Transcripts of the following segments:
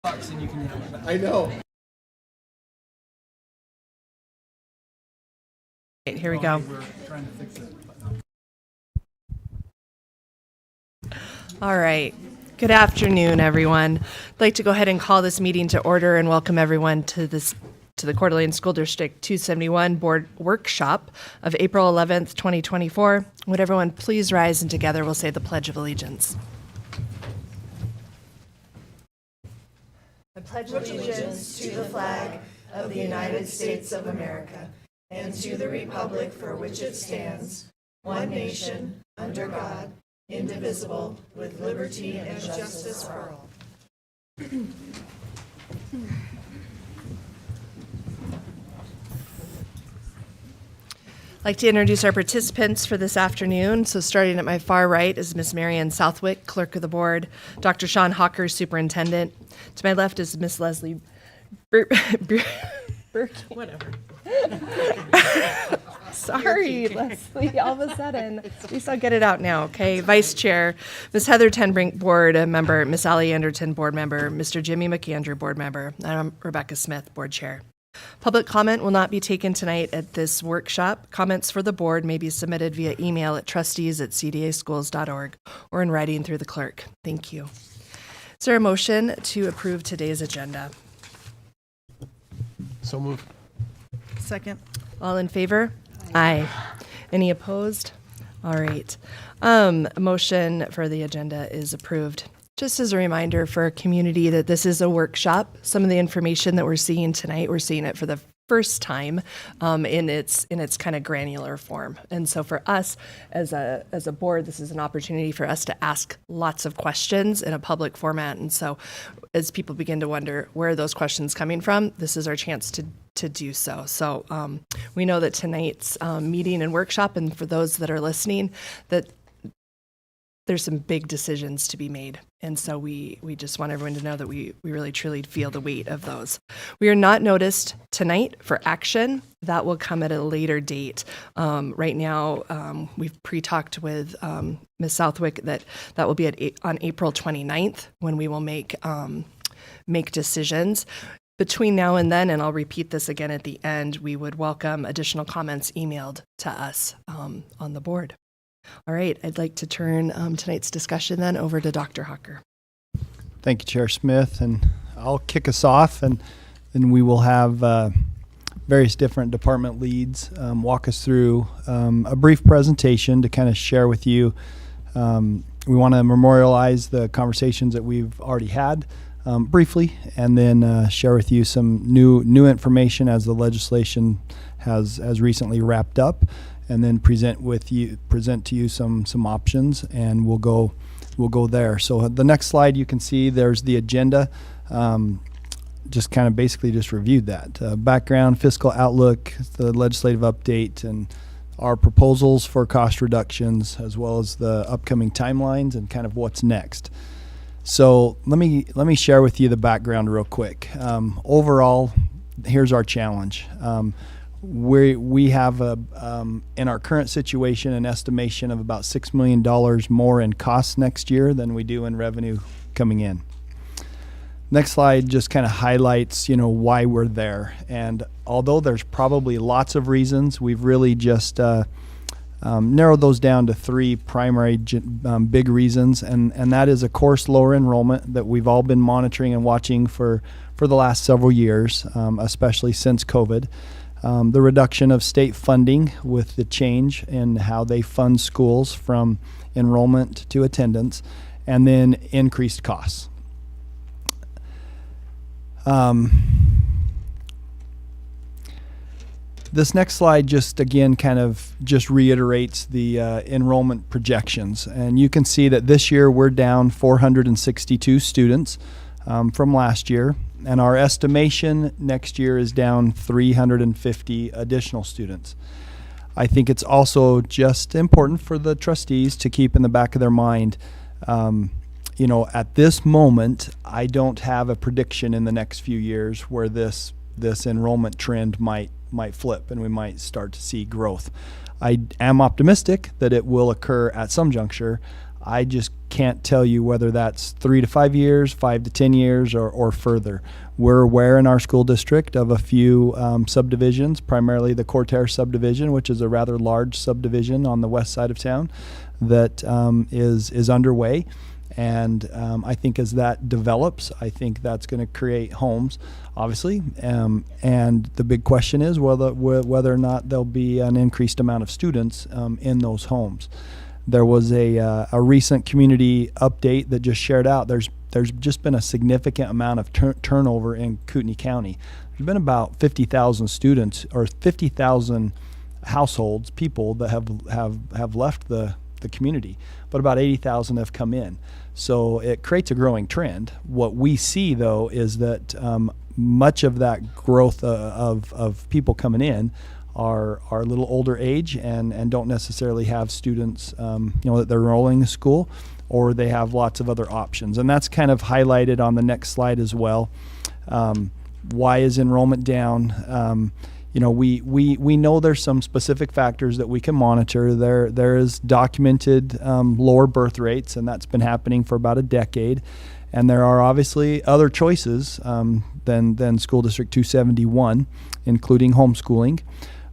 And you can have it back. I know. Here we go. We're trying to fix it. All right. Good afternoon, everyone. I'd like to go ahead and call this meeting to order and welcome everyone to the Coeur d'Alene School District 271 Board Workshop of April 11th, 2024. Would everyone please rise and together we'll say the Pledge of Allegiance. I pledge allegiance to the flag of the United States of America and to the republic for which it stands, one nation, under God, indivisible, with liberty and justice for all. I'd like to introduce our participants for this afternoon. So starting at my far right is Ms. Marianne Southwick, Clerk of the Board, Dr. Sean Hawker, Superintendent. To my left is Ms. Leslie whatever. Sorry, Leslie, all of a sudden. At least I'll get it out now, okay? Vice Chair, Ms. Heather Tenbrink, Board Member, Ms. Allie Anderton, Board Member, Mr. Jimmy McAndrew, Board Member, and I'm Rebecca Smith, Board Chair. Public comment will not be taken tonight at this workshop. Comments for the board may be submitted via email at trustees@cdaschools.org or in writing through the clerk. Thank you. Is there a motion to approve today's agenda? So moved. Second. All in favor? Aye. Any opposed? All right. A motion for the agenda is approved. Just as a reminder for our community that this is a workshop, some of the information that we're seeing tonight, we're seeing it for the first time in its kind of granular form. And so for us as a board, this is an opportunity for us to ask lots of questions in a public format. And so as people begin to wonder where are those questions coming from, this is our chance to do so. So we know that tonight's meeting and workshop, and for those that are listening, that there's some big decisions to be made. And so we just want everyone to know that we really truly feel the weight of those. We are not noticed tonight for action. That will come at a later date. Right now, we've pre-talked with Ms. Southwick that will be on April 29th when we will make decisions. Between now and then, and I'll repeat this again at the end, we would welcome additional comments emailed to us on the board. All right, I'd like to turn tonight's discussion then over to Dr. Hawker. Thank you, Chair Smith, and I'll kick us off, and then we will have various different department leads walk us through a brief presentation to kind of share with you. We want to memorialize the conversations that we've already had briefly, and then share with you some new information as the legislation has recently wrapped up. And then present to you some options, and we'll go there. So the next slide, you can see there's the agenda. Just kind of basically just reviewed that background, fiscal outlook, the legislative update, and our proposals for cost reductions, as well as the upcoming timelines and kind of what's next. So let me share with you the background real quick. Overall, here's our challenge. We have in our current situation an estimation of about $6 million more in costs next year than we do in revenue coming in. Next slide just kind of highlights why we're there, and although there's probably lots of reasons, we've really just narrowed those down to three primary big reasons, and that is, of course, lower enrollment that we've all been monitoring and watching for the last several years, especially since COVID. The reduction of state funding with the change in how they fund schools from enrollment to attendance, and then increased costs. This next slide just again kind of just reiterates the enrollment projections, and you can see that this year we're down 462 students from last year. And our estimation next year is down 350 additional students. I think it's also just important for the trustees to keep in the back of their mind, at this moment, I don't have a prediction in the next few years where this enrollment trend might flip and we might start to see growth. I am optimistic that it will occur at some juncture. I just can't tell you whether that's 3 to 5 years, 5 to 10 years, or further. We're aware in our school district of a few subdivisions, primarily the Cortair subdivision, which is a rather large subdivision on the west side of town, that is underway. And I think as that develops, I think that's going to create homes, obviously. And the big question is whether or not there'll be an increased amount of students in those homes. There was a recent community update that just shared out. There's just been a significant amount of turnover in Kootenai County. There's been about 50,000 students or 50,000 households, people that have left the community, but about 80,000 have come in. So it creates a growing trend. What we see, though, is that much of that growth of people coming in are a little older age and don't necessarily have students that they're enrolling in school, or they have lots of other options. And that's kind of highlighted on the next slide as well. Why is enrollment down? We know there's some specific factors that we can monitor. There is documented lower birth rates, and that's been happening for about a decade. And there are obviously other choices than School District 271, including homeschooling.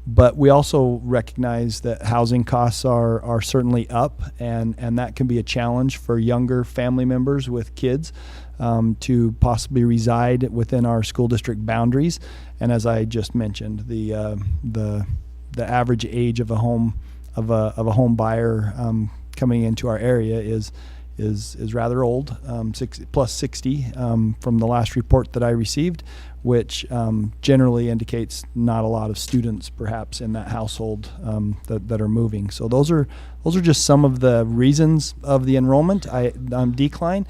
But we also recognize that housing costs are certainly up, and that can be a challenge for younger family members with kids to possibly reside within our school district boundaries. And as I just mentioned, the average age of a home buyer coming into our area is rather old, plus 60 from the last report that I received, which generally indicates not a lot of students perhaps in that household that are moving. So those are just some of the reasons of the enrollment decline.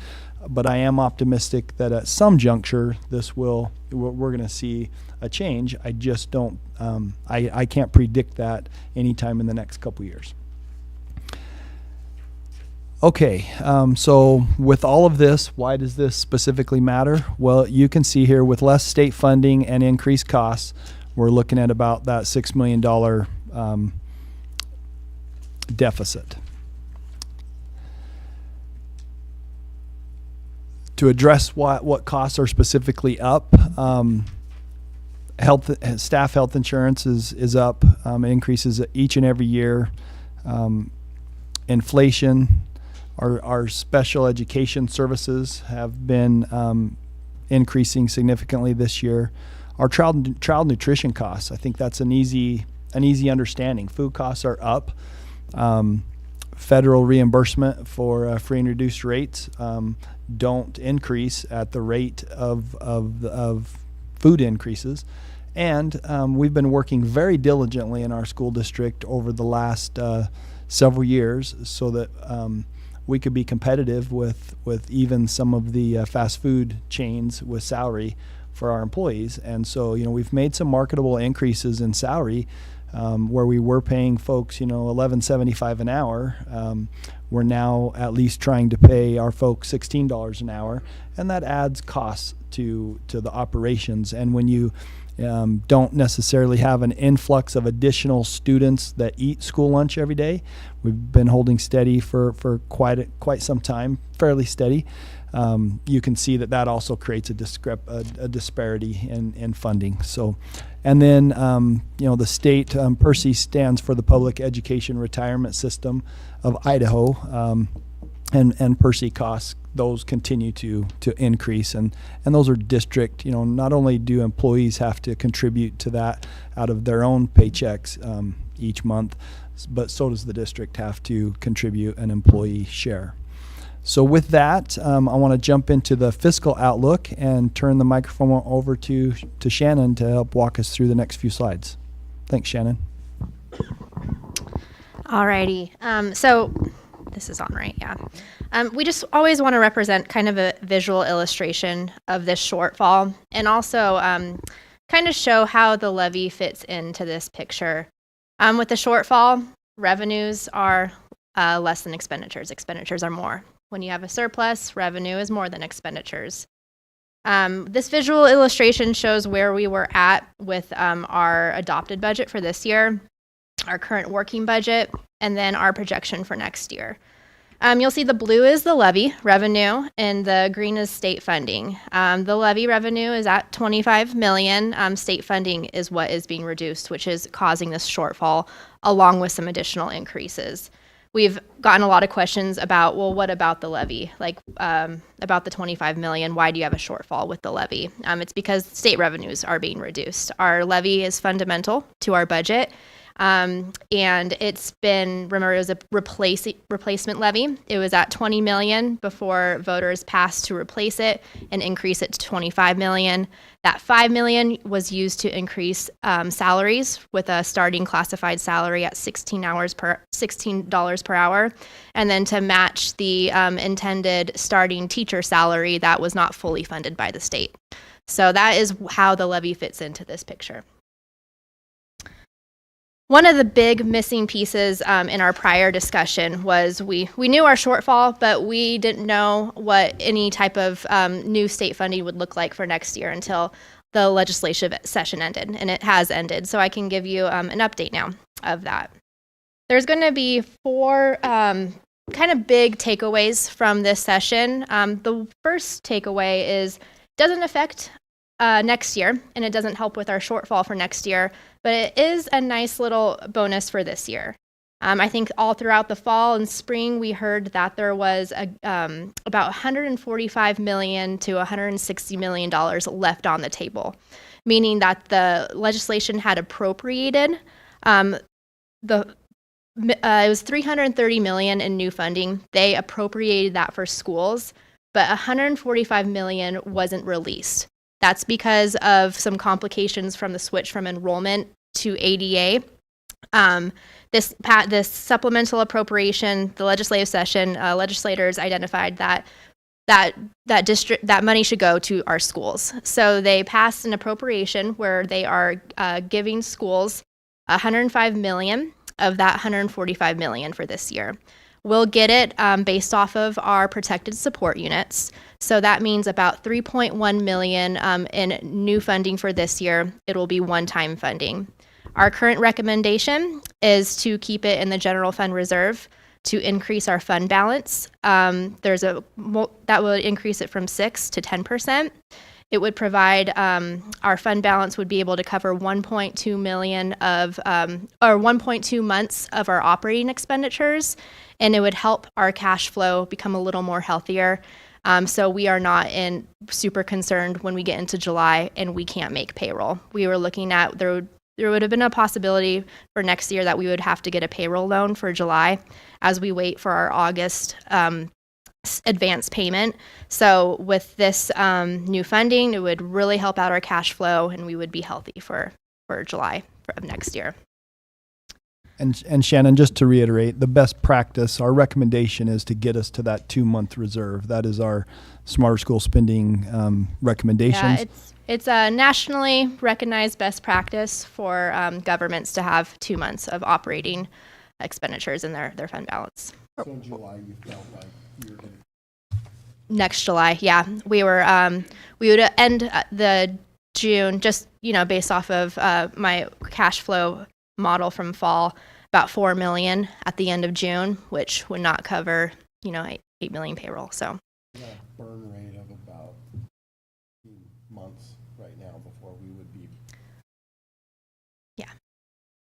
But I am optimistic that at some juncture we're going to see a change. I just don't I can't predict that anytime in the next couple years. Okay, so with all of this, why does this specifically matter? Well, you can see here with less state funding and increased costs, we're looking at about that $6 million deficit. To address what costs are specifically up, staff health insurance is up. It increases each and every year. Inflation. Our special education services have been increasing significantly this year. Our child nutrition costs, I think that's an easy understanding. Food costs are up. Federal reimbursement for free and reduced rates don't increase at the rate of food increases. And we've been working very diligently in our school district over the last several years so that we could be competitive with even some of the fast food chains with salary for our employees. And so, we've made some marketable increases in salary where we were paying folks, $11.75 an hour. We're now at least trying to pay our folks $16 an hour, and that adds costs to the operations. And when you don't necessarily have an influx of additional students that eat school lunch every day, we've been holding steady for quite some time, fairly steady. You can see that also creates a disparity in funding. So, and then the state PERSI stands for the Public Education Retirement System of Idaho, and PERSI costs, those continue to increase, and those are district. Not only do employees have to contribute to that out of their own paychecks each month, but so does the district have to contribute an employee share. So with that, I want to jump into the fiscal outlook and turn the microphone over to Shannon to help walk us through the next few slides. Thanks, Shannon. Alrighty. So this is on, right? Yeah. We just always want to represent kind of a visual illustration of this shortfall, and also kind of show how the levy fits into this picture. With the shortfall, revenues are less than expenditures. Expenditures are more. When you have a surplus, revenue is more than expenditures. This visual illustration shows where we were at with our adopted budget for this year, our current working budget, and then our projection for next year. You'll see the blue is the levy revenue and the green is state funding. The levy revenue is at 25 million. State funding is what is being reduced, which is causing this shortfall along with some additional increases. We've gotten a lot of questions about, well, what about the levy? Like about the 25 million, why do you have a shortfall with the levy? It's because state revenues are being reduced. Our levy is fundamental to our budget. And it's been, remember, it was a replacement levy. It was at 20 million before voters passed to replace it and increase it to 25 million. That 5 million was used to increase salaries with a starting classified salary at $16 per hour, and then to match the intended starting teacher salary that was not fully funded by the state. So that is how the levy fits into this picture. One of the big missing pieces in our prior discussion was we knew our shortfall, but we didn't know what any type of new state funding would look like for next year until the legislative session ended, and it has ended. So I can give you an update now of that. There's going to be 4 kind of big takeaways from this session. The first takeaway is it doesn't affect next year, and it doesn't help with our shortfall for next year, but it is a nice little bonus for this year. I think all throughout the fall and spring, we heard that there was about $145 million to $160 million left on the table, meaning that the legislation had appropriated it was $330 million in new funding. They appropriated that for schools, but $145 million wasn't released. That's because of some complications from the switch from enrollment to ADA. This supplemental appropriation, the legislative session, legislators identified that money should go to our schools. So they passed an appropriation where they are giving schools $105 million of that $145 million for this year. We'll get it based off of our protected support units. So that means about $3.1 million in new funding for this year. It will be one-time funding. Our current recommendation is to keep it in the general fund reserve to increase our fund balance. That would increase it from 6 to 10%. It would provide our fund balance would be able to cover 1.2 million of or 1.2 months of our operating expenditures, and it would help our cash flow become a little more healthier. So we are not super concerned when we get into July and we can't make payroll. We were looking at there would have been a possibility for next year that we would have to get a payroll loan for July as we wait for our August advance payment. So with this new funding, it would really help out our cash flow, and we would be healthy for July of next year. And Shannon, just to reiterate, the best practice, our recommendation is to get us to that 2-month reserve. That is our Smarter School Spending recommendations. Yeah, it's a nationally recognized best practice for governments to have 2 months of operating expenditures in their fund balance. So in July, you felt like you were going to. Next July, yeah, we would end the June just based off of my cash flow model from fall, about $4 million at the end of June, which would not cover 8 million payroll. So A burn rate of about months right now before we would be. yeah.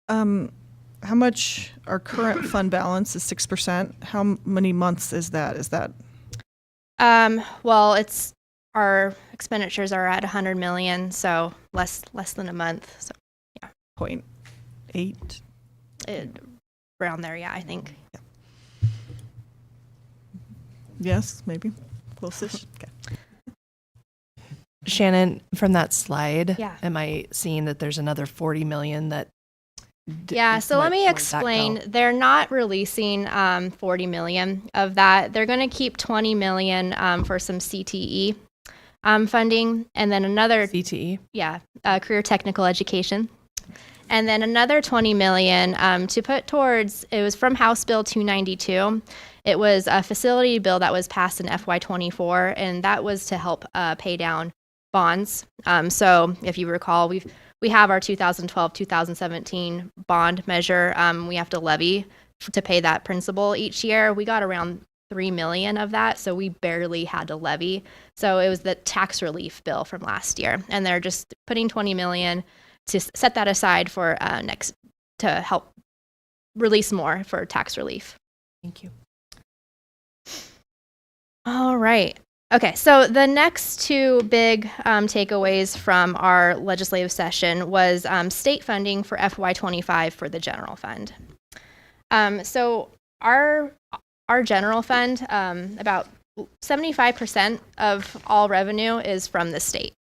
How much our current fund balance is 6%? How many months is that? Well, it's our expenditures are at 100 million, so less than a month. So 0.8? Around there, yeah, I think. Yes, maybe. Close-ish. Okay. Shannon, from that slide, Yeah. am I seeing that there's another 40 million that? Yeah, so let me explain. They're not releasing 40 million of that. They're going to keep 20 million for some CTE funding, and then another CTE? Yeah, career technical education. And then another 20 million to put towards, it was from House Bill 292. It was a facility bill that was passed in FY24, and that was to help pay down bonds. So if you recall, we have our 2012-2017 bond measure. We have to levy to pay that principal each year. We got around $3 million of that, so we barely had to levy. So it was the tax relief bill from last year, and they're just putting $20 million to set that aside for next to help release more for tax relief. Thank you. All right. Okay, so the next two big takeaways from our legislative session was state funding for FY25 for the general fund. So our general fund, about 75% of all revenue is from the state.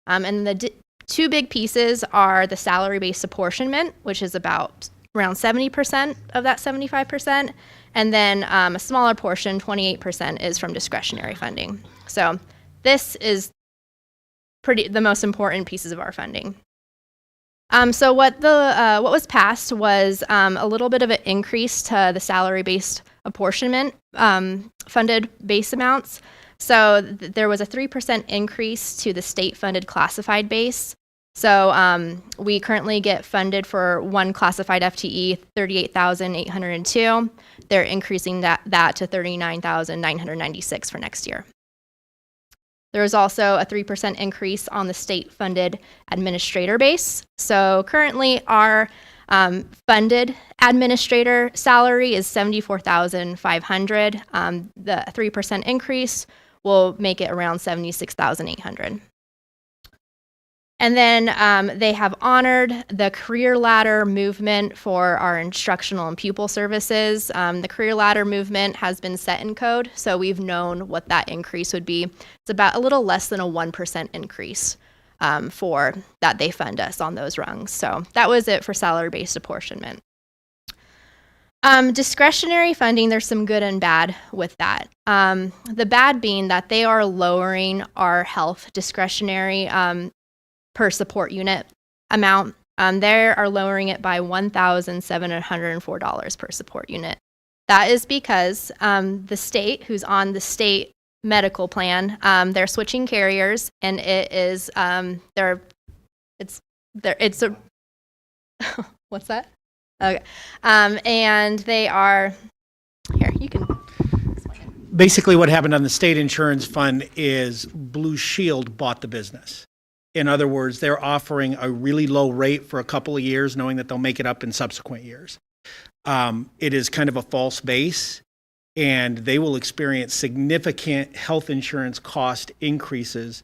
And the two big pieces are the salary-based apportionment, which is about around 70% of that 75%, and then a smaller portion, 28%, is from discretionary funding. So this is the most important pieces of our funding. So what was passed was a little bit of an increase to the salary-based apportionment funded base amounts. So there was a 3% increase to the state-funded classified base. So we currently get funded for one classified FTE, $38,802. They're increasing that to $39,996 for next year. There was also a 3% increase on the state-funded administrator base. So currently our funded administrator salary is $74,500. The 3% increase will make it around $76,800. And then they have honored the career ladder movement for our instructional and pupil services. The career ladder movement has been set in code, so we've known what that increase would be. It's about a little less than a 1% increase for that they fund us on those rungs. So that was it for salary-based apportionment. Discretionary funding, there's some good and bad with that. The bad being that they are lowering our health discretionary per support unit amount. They are lowering it by $1,704 per support unit. That is because the state, who's on the state medical plan, they're switching carriers, and it is it's a what's that? Okay, and they are here. You can. Basically, what happened on the state insurance fund is Blue Shield bought the business. In other words, they're offering a really low rate for a couple of years, knowing that they'll make it up in subsequent years. It is kind of a false base, and they will experience significant health insurance cost increases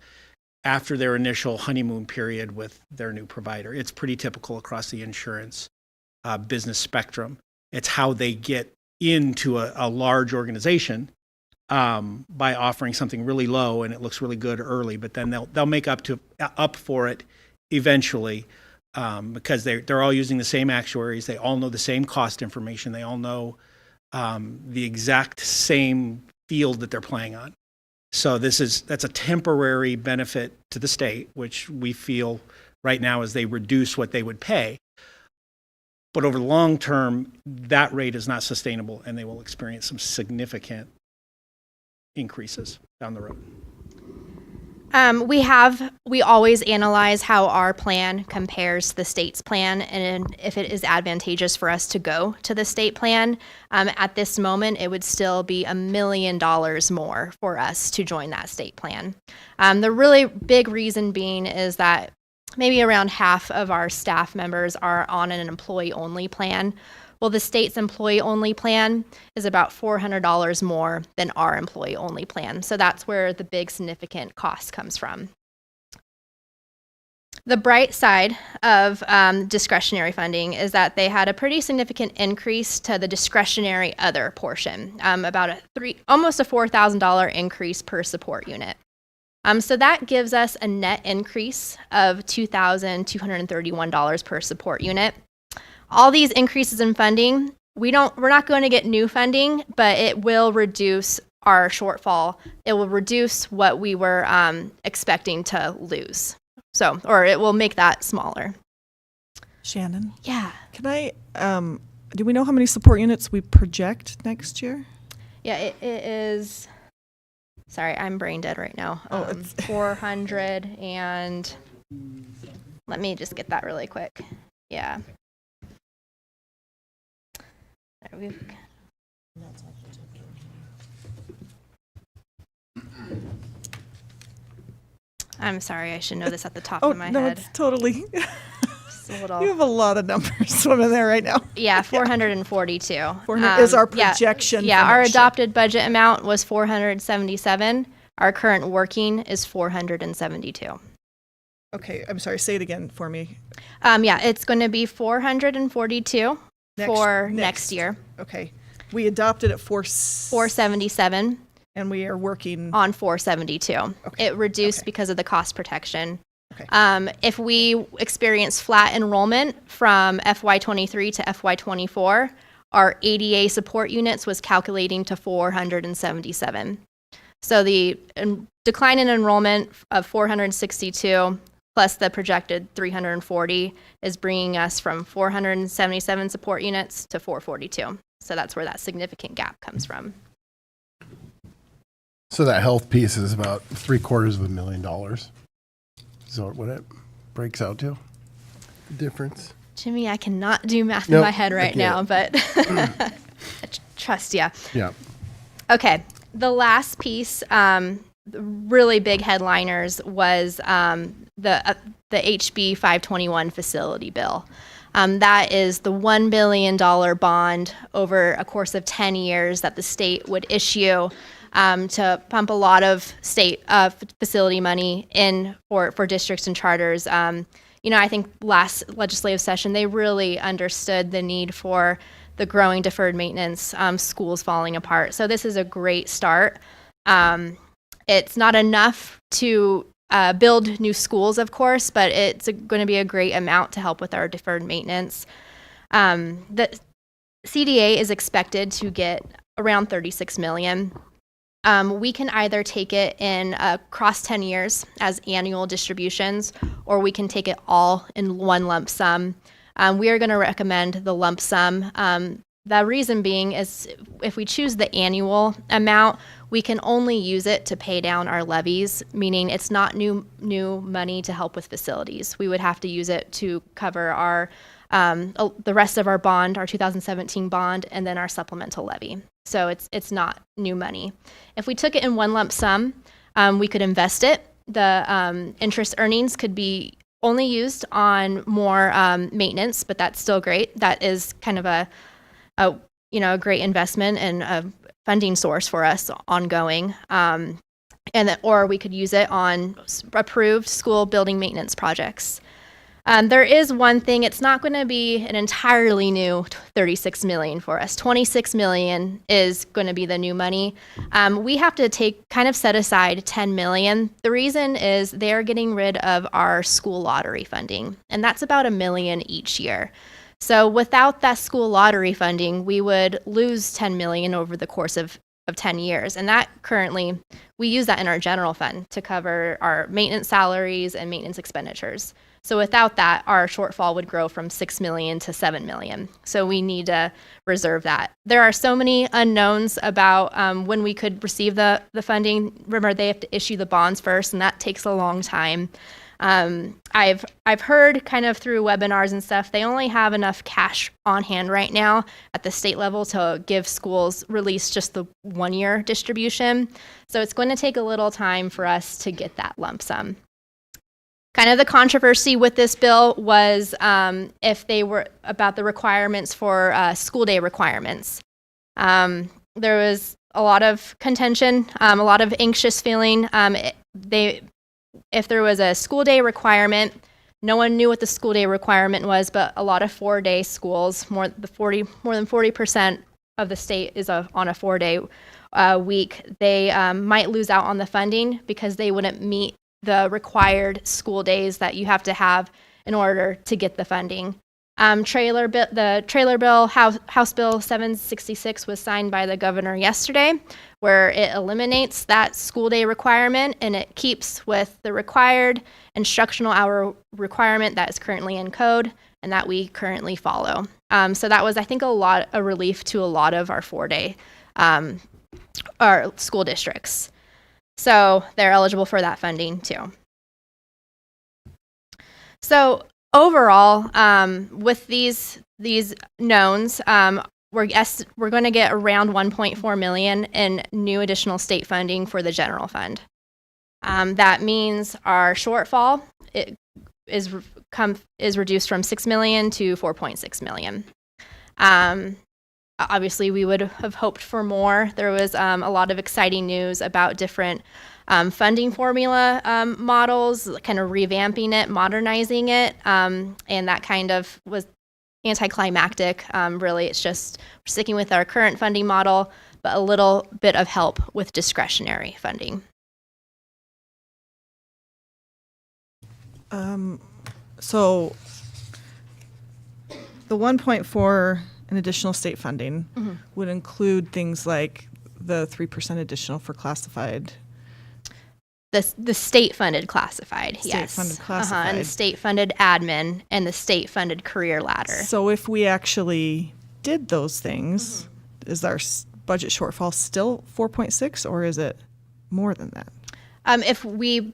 after their initial honeymoon period with their new provider. It's pretty typical across the insurance business spectrum. It's how they get into a large organization by offering something really low, and it looks really good early, but then they'll make up for it eventually because they're all using the same actuaries. They all know the same cost information. They all know the exact same field that they're playing on. So that's a temporary benefit to the state, which we feel right now as they reduce what they would pay. But over the long term, that rate is not sustainable, and they will experience some significant increases down the road. We always analyze how our plan compares to the state's plan, and if it is advantageous for us to go to the state plan. At this moment, it would still be $1 million more for us to join that state plan. The really big reason being is that maybe around half of our staff members are on an employee-only plan. Well, the state's employee-only plan is about $400 more than our employee-only plan. So that's where the big significant cost comes from. The bright side of discretionary funding is that they had a pretty significant increase to the discretionary other portion, about almost a $4,000 increase per support unit. So that gives us a net increase of $2,231 per support unit. All these increases in funding, we're not going to get new funding, but it will reduce our shortfall. It will reduce what we were expecting to lose. Or it will make that smaller. Shannon? Yeah. Can I, do we know how many support units we project next year? Yeah, it is, sorry, I'm brain dead right now. Oh, it's 400 and, let me just get that really quick. Yeah. I'm sorry, I should know this at the top Oh, of my no, head. it's totally, Just a little. you have a lot of numbers swimming there right now. Yeah, 442. 400 is our yeah, projection Yeah, for our next year. adopted budget amount was 477. Our current working is 472. Okay, I'm sorry, say it again for me. Yeah, it's going to be 442 for next year. Okay, we adopted at 477 and we are working, on 472. Okay, It reduced okay. because of the cost protection. Okay. If we experience flat enrollment from FY23 to FY24, our ADA support units was calculating to 477. So the decline in enrollment of 462 plus the projected 340 is bringing us from 477 support units to 442. So that's where that significant gap comes from. So that health piece is about $750,000. Is that what it breaks out to? The difference? Jimmy, I cannot do math in Nope, my head I right now, but trust ya. Yeah. Okay, the last piece, the really big headliners was the HB 521 facility bill. That is the $1 billion bond over a course of 10 years that the state would issue to pump a lot of state facility money in for districts and charters. I think last legislative session, they really understood the need for the growing deferred maintenance, schools falling apart. So this is a great start. It's not enough to build new schools, of course, but it's going to be a great amount to help with our deferred maintenance. The CDA is expected to get around $36 million. We can either take it in across 10 years as annual distributions, or we can take it all in one lump sum. We are going to recommend the lump sum. The reason being is if we choose the annual amount, we can only use it to pay down our levies, meaning it's not new money to help with facilities. We would have to use it to cover our the rest of our bond, our 2017 bond, and then our supplemental levy. So it's not new money. If we took it in one lump sum, we could invest it. The interest earnings could be only used on more maintenance, but that's still great. That is kind of a great investment and a funding source for us ongoing. Or we could use it on approved school building maintenance projects. There is one thing, it's not going to be an entirely new $36 million for us. $26 million is going to be the new money. We have to set aside $10 million. The reason is they're getting rid of our school lottery funding, and that's about $1 million each year. So without that school lottery funding, we would lose $10 million over the course of 10 years. And that currently, we use that in our general fund to cover our maintenance salaries and maintenance expenditures. So without that, our shortfall would grow from $6 million to $7 million. So we need to reserve that. There are so many unknowns about when we could receive the funding. Remember, they have to issue the bonds first, and that takes a long time. I've heard kind of through webinars and stuff, they only have enough cash on hand right now at the state level to give schools release just the 1 year distribution. So it's going to take a little time for us to get that lump sum. Kind of the controversy with this bill was if they were about the requirements for school day requirements. There was a lot of contention, a lot of anxious feeling. If there was a school day requirement, no one knew what the school day requirement was, but a lot of 4-day schools, more than 40% of the state is on a 4-day week. They might lose out on the funding because they wouldn't meet the required school days that you have to have in order to get the funding. The trailer bill, House Bill 766, was signed by the governor yesterday, where it eliminates that school day requirement and it keeps with the required instructional hour requirement that is currently in code and that we currently follow. So that was, I think, a relief to a lot of our 4-day our school districts. So they're eligible for that funding too. So overall, with these knowns, we're going to get around 1.4 million in new additional state funding for the general fund. That means our shortfall is reduced from 6 million to 4.6 million. Obviously, we would have hoped for more. There was a lot of exciting news about different funding formula models, kind of revamping it, modernizing it, and that kind of was anticlimactic. Really, it's just sticking with our current funding model, but a little bit of help with discretionary funding. So the 1.4 in additional state funding would include things like the 3% additional for classified. The state-funded classified, yes. State-funded classified. And the state-funded admin and the state-funded career ladder. So if we actually did those things, is our budget shortfall still 4.6, or is it more than that? If we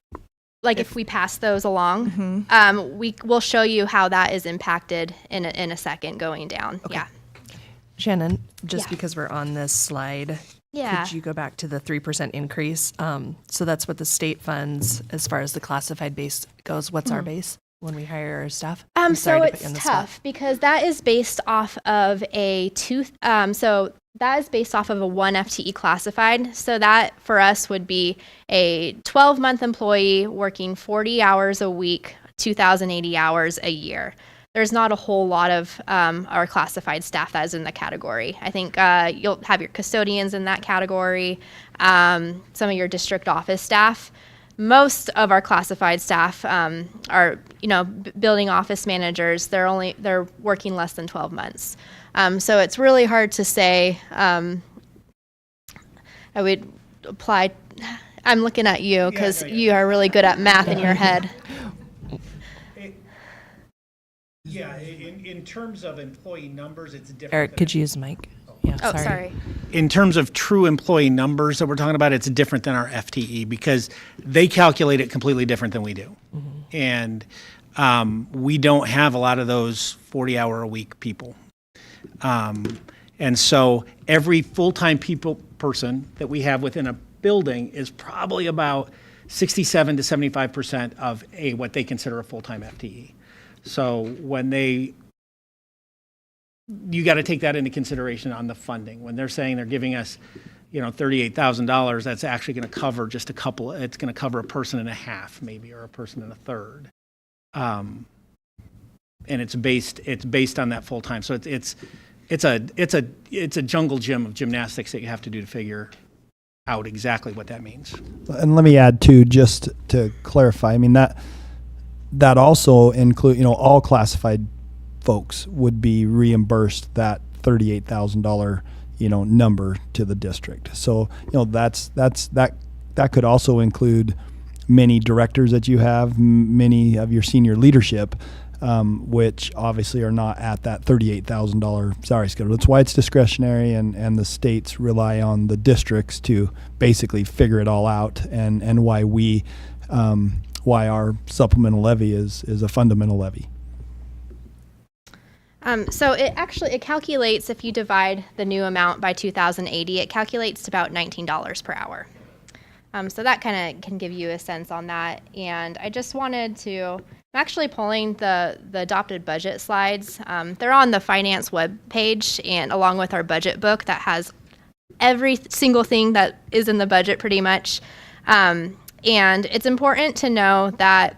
pass those along, we'll show you how that is impacted in a second going down. Okay. Yeah. Shannon, just Yeah. because we're on this slide, Yeah. could you go back to the 3% increase? So that's what the state funds as far as the classified base goes. What's our base when we hire our staff? I'm So sorry to put it's you on the spot. tough because that is based off of that is based off of a 1 FTE classified. So that for us would be a 12-month employee working 40 hours a week, 2,080 hours a year. There's not a whole lot of our classified staff that is in the category. I think you'll have your custodians in that category, some of your district office staff. Most of our classified staff are, building office managers. They're working less than 12 months. So it's really hard to say. I would apply. I'm looking at you because you are really good at math in your head. Yeah, in terms of employee numbers, it's different. Eric, could you use the mic? Yeah, Oh, sorry. In terms of true employee numbers that we're talking about, it's different than our FTE because they calculate it completely different than we do. And we don't have a lot of those 40-hour-a-week people. And so every full-time person that we have within a building is probably about 67 to 75% of what they consider a full-time FTE. So you got to take that into consideration on the funding. When they're saying they're giving us, $38,000, that's actually going to cover it's going to cover a person and a half maybe, or a person and a third. And it's based on that full time. So it's a jungle gym of gymnastics that you have to do to figure out exactly what that means. And let me add too, just to clarify, I mean, that also include, all classified folks would be reimbursed that $38,000, number to the district. So, that could also include many directors that you have, many of your senior leadership, which obviously are not at that $38,000 salary schedule. That's why it's discretionary, and the states rely on the districts to basically figure it all out, and why our supplemental levy is a fundamental levy. So it calculates, if you divide the new amount by 2,080, it calculates to about $19 per hour. So that kind of can give you a sense on that. And I just wanted to, I'm actually pulling the adopted budget slides. They're on the finance webpage, and along with our budget book that has every single thing that is in the budget pretty much. And it's important to know that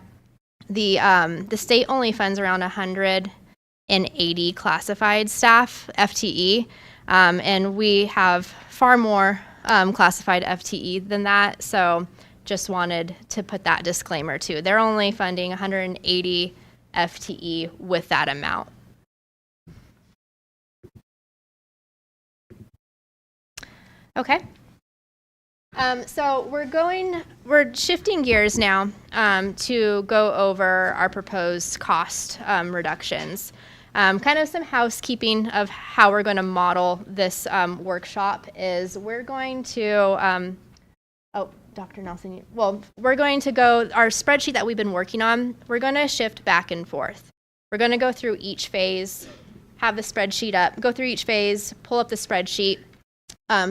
the state only funds around 180 classified staff, FTE, and we have far more classified FTE than that. So just wanted to put that disclaimer too. They're only funding 180 FTE with that amount. Okay. So we're shifting gears now to go over our proposed cost reductions. Kind of some housekeeping of how we're going to model this workshop is we're going to, Dr. Nelson, we're going to go, our spreadsheet that we've been working on, we're going to shift back and forth. We're going to go through each phase, have the spreadsheet up, go through each phase, pull up the spreadsheet,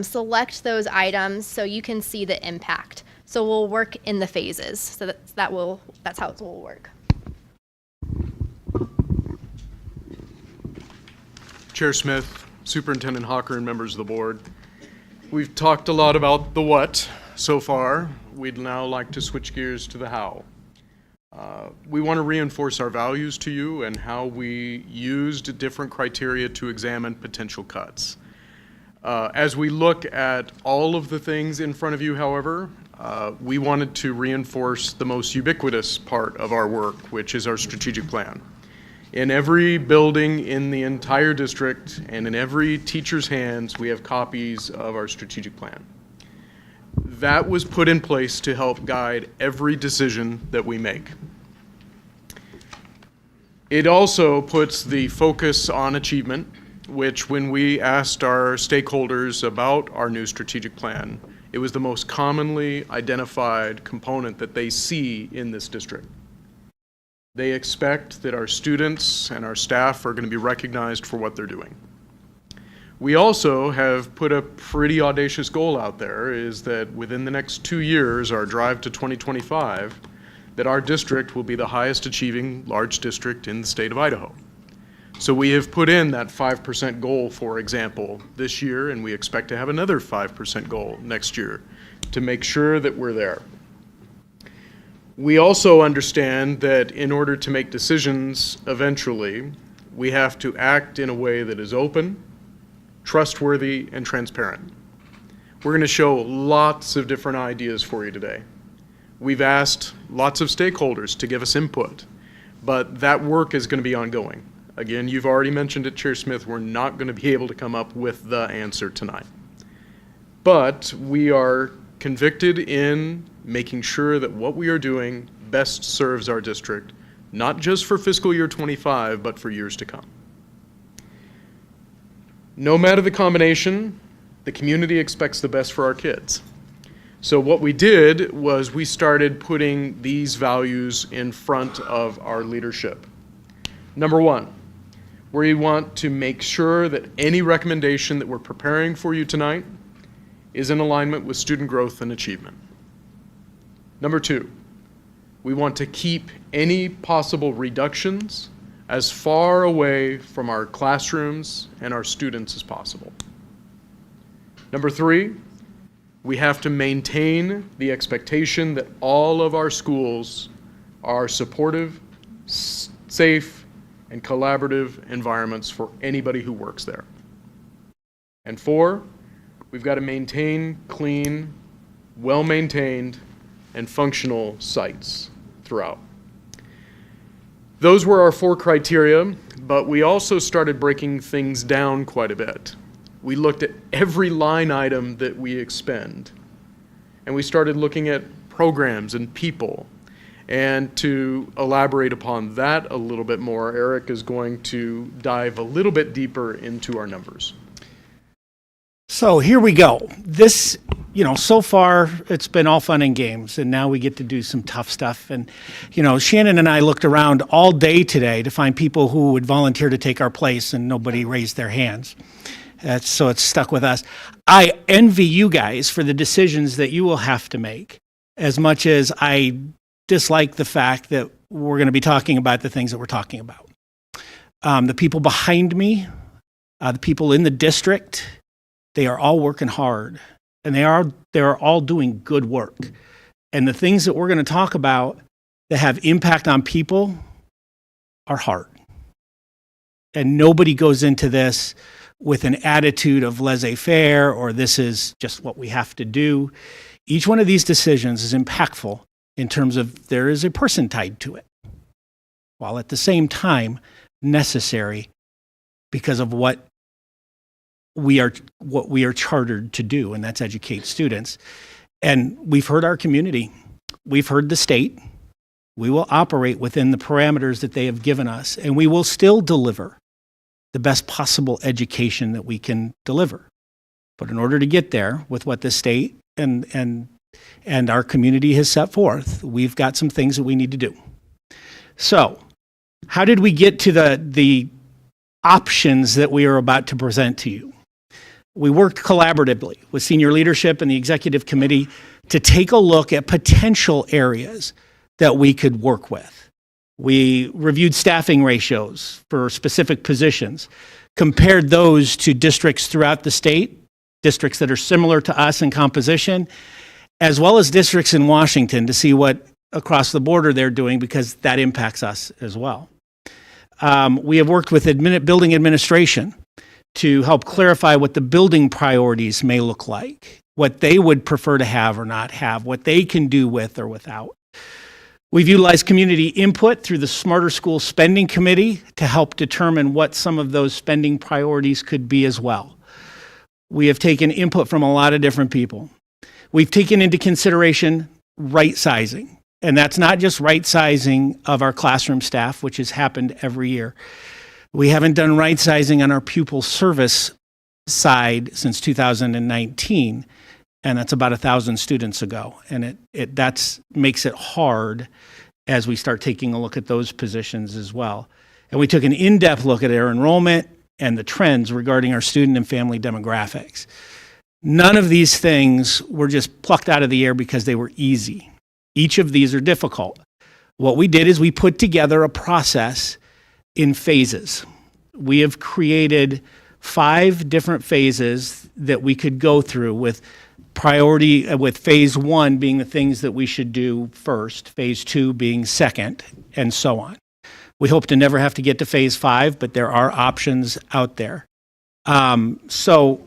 select those items so you can see the impact. So we'll work in the phases. So that's how it will work. Chair Smith, Superintendent Hawker, and members of the board. We've talked a lot about the what so far. We'd now like to switch gears to the how. We want to reinforce our values to you and how we used different criteria to examine potential cuts. As we look at all of the things in front of you, however, we wanted to reinforce the most ubiquitous part of our work, which is our strategic plan. In every building in the entire district and in every teacher's hands, we have copies of our strategic plan. That was put in place to help guide every decision that we make. It also puts the focus on achievement, which when we asked our stakeholders about our new strategic plan, it was the most commonly identified component that they see in this district. They expect that our students and our staff are going to be recognized for what they're doing. We also have put a pretty audacious goal out there, is that within the next 2 years, our drive to 2025, that our district will be the highest achieving large district in the state of Idaho. So we have put in that 5% goal, for example, this year, and we expect to have another 5% goal next year to make sure that we're there. We also understand that in order to make decisions eventually, we have to act in a way that is open, trustworthy, and transparent. We're going to show lots of different ideas for you today. We've asked lots of stakeholders to give us input, but that work is going to be ongoing. Again, you've already mentioned it, Chair Smith, we're not going to be able to come up with the answer tonight. But we are convicted in making sure that what we are doing best serves our district, not just for fiscal year 25, but for years to come. No matter the combination, the community expects the best for our kids. So what we did was we started putting these values in front of our leadership. Number one, we want to make sure that any recommendation that we're preparing for you tonight is in alignment with student growth and achievement. Number two, we want to keep any possible reductions as far away from our classrooms and our students as possible. Number three, we have to maintain the expectation that all of our schools are supportive, safe, and collaborative environments for anybody who works there. And four, we've got to maintain clean, well-maintained, and functional sites throughout. Those were our four criteria, but we also started breaking things down quite a bit. We looked at every line item that we expend, and we started looking at programs and people. And to elaborate upon that a little bit more, Eric is going to dive a little bit deeper into our numbers. So here we go. This, so far it's been all fun and games, and now we get to do some tough stuff. And, Shannon and I looked around all day today to find people who would volunteer to take our place, and nobody raised their hands. So it's stuck with us. I envy you guys for the decisions that you will have to make, as much as I dislike the fact that we're going to be talking about the things that we're talking about. The people behind me, the people in the district, they are all working hard, and they are all doing good work. And the things that we're going to talk about that have impact on people are hard. And nobody goes into this with an attitude of laissez-faire or this is just what we have to do. Each one of these decisions is impactful in terms of there is a person tied to it, while at the same time necessary because of what we are chartered to do, and that's educate students. And we've heard our community. We've heard the state. We will operate within the parameters that they have given us, and we will still deliver the best possible education that we can deliver. But in order to get there with what the state and our community has set forth, we've got some things that we need to do. So, how did we get to the options that we are about to present to you. We worked collaboratively with senior leadership and the executive committee to take a look at potential areas that we could work with. We reviewed staffing ratios for specific positions, compared those to districts throughout the state, districts that are similar to us in composition, as well as districts in Washington to see what across the border they're doing, because that impacts us as well. We have worked with building administration to help clarify what the building priorities may look like, what they would prefer to have or not have, what they can do with or without. We've utilized community input through the Smarter School Spending Committee to help determine what some of those spending priorities could be as well. We have taken input from a lot of different people. We've taken into consideration right sizing, and that's not just right sizing of our classroom staff, which has happened every year. We haven't done right sizing on our pupil service side since 2019. And that's about 1,000 students ago. And that makes it hard as we start taking a look at those positions as well. And we took an in-depth look at our enrollment and the trends regarding our student and family demographics. None of these things were just plucked out of the air because they were easy. Each of these are difficult. What we did is we put together a process in phases. We have created 5 different phases that we could go through with priority, with phase 1 being the things that we should do first, phase 2 being second, and so on. We hope to never have to get to phase 5, but there are options out there. So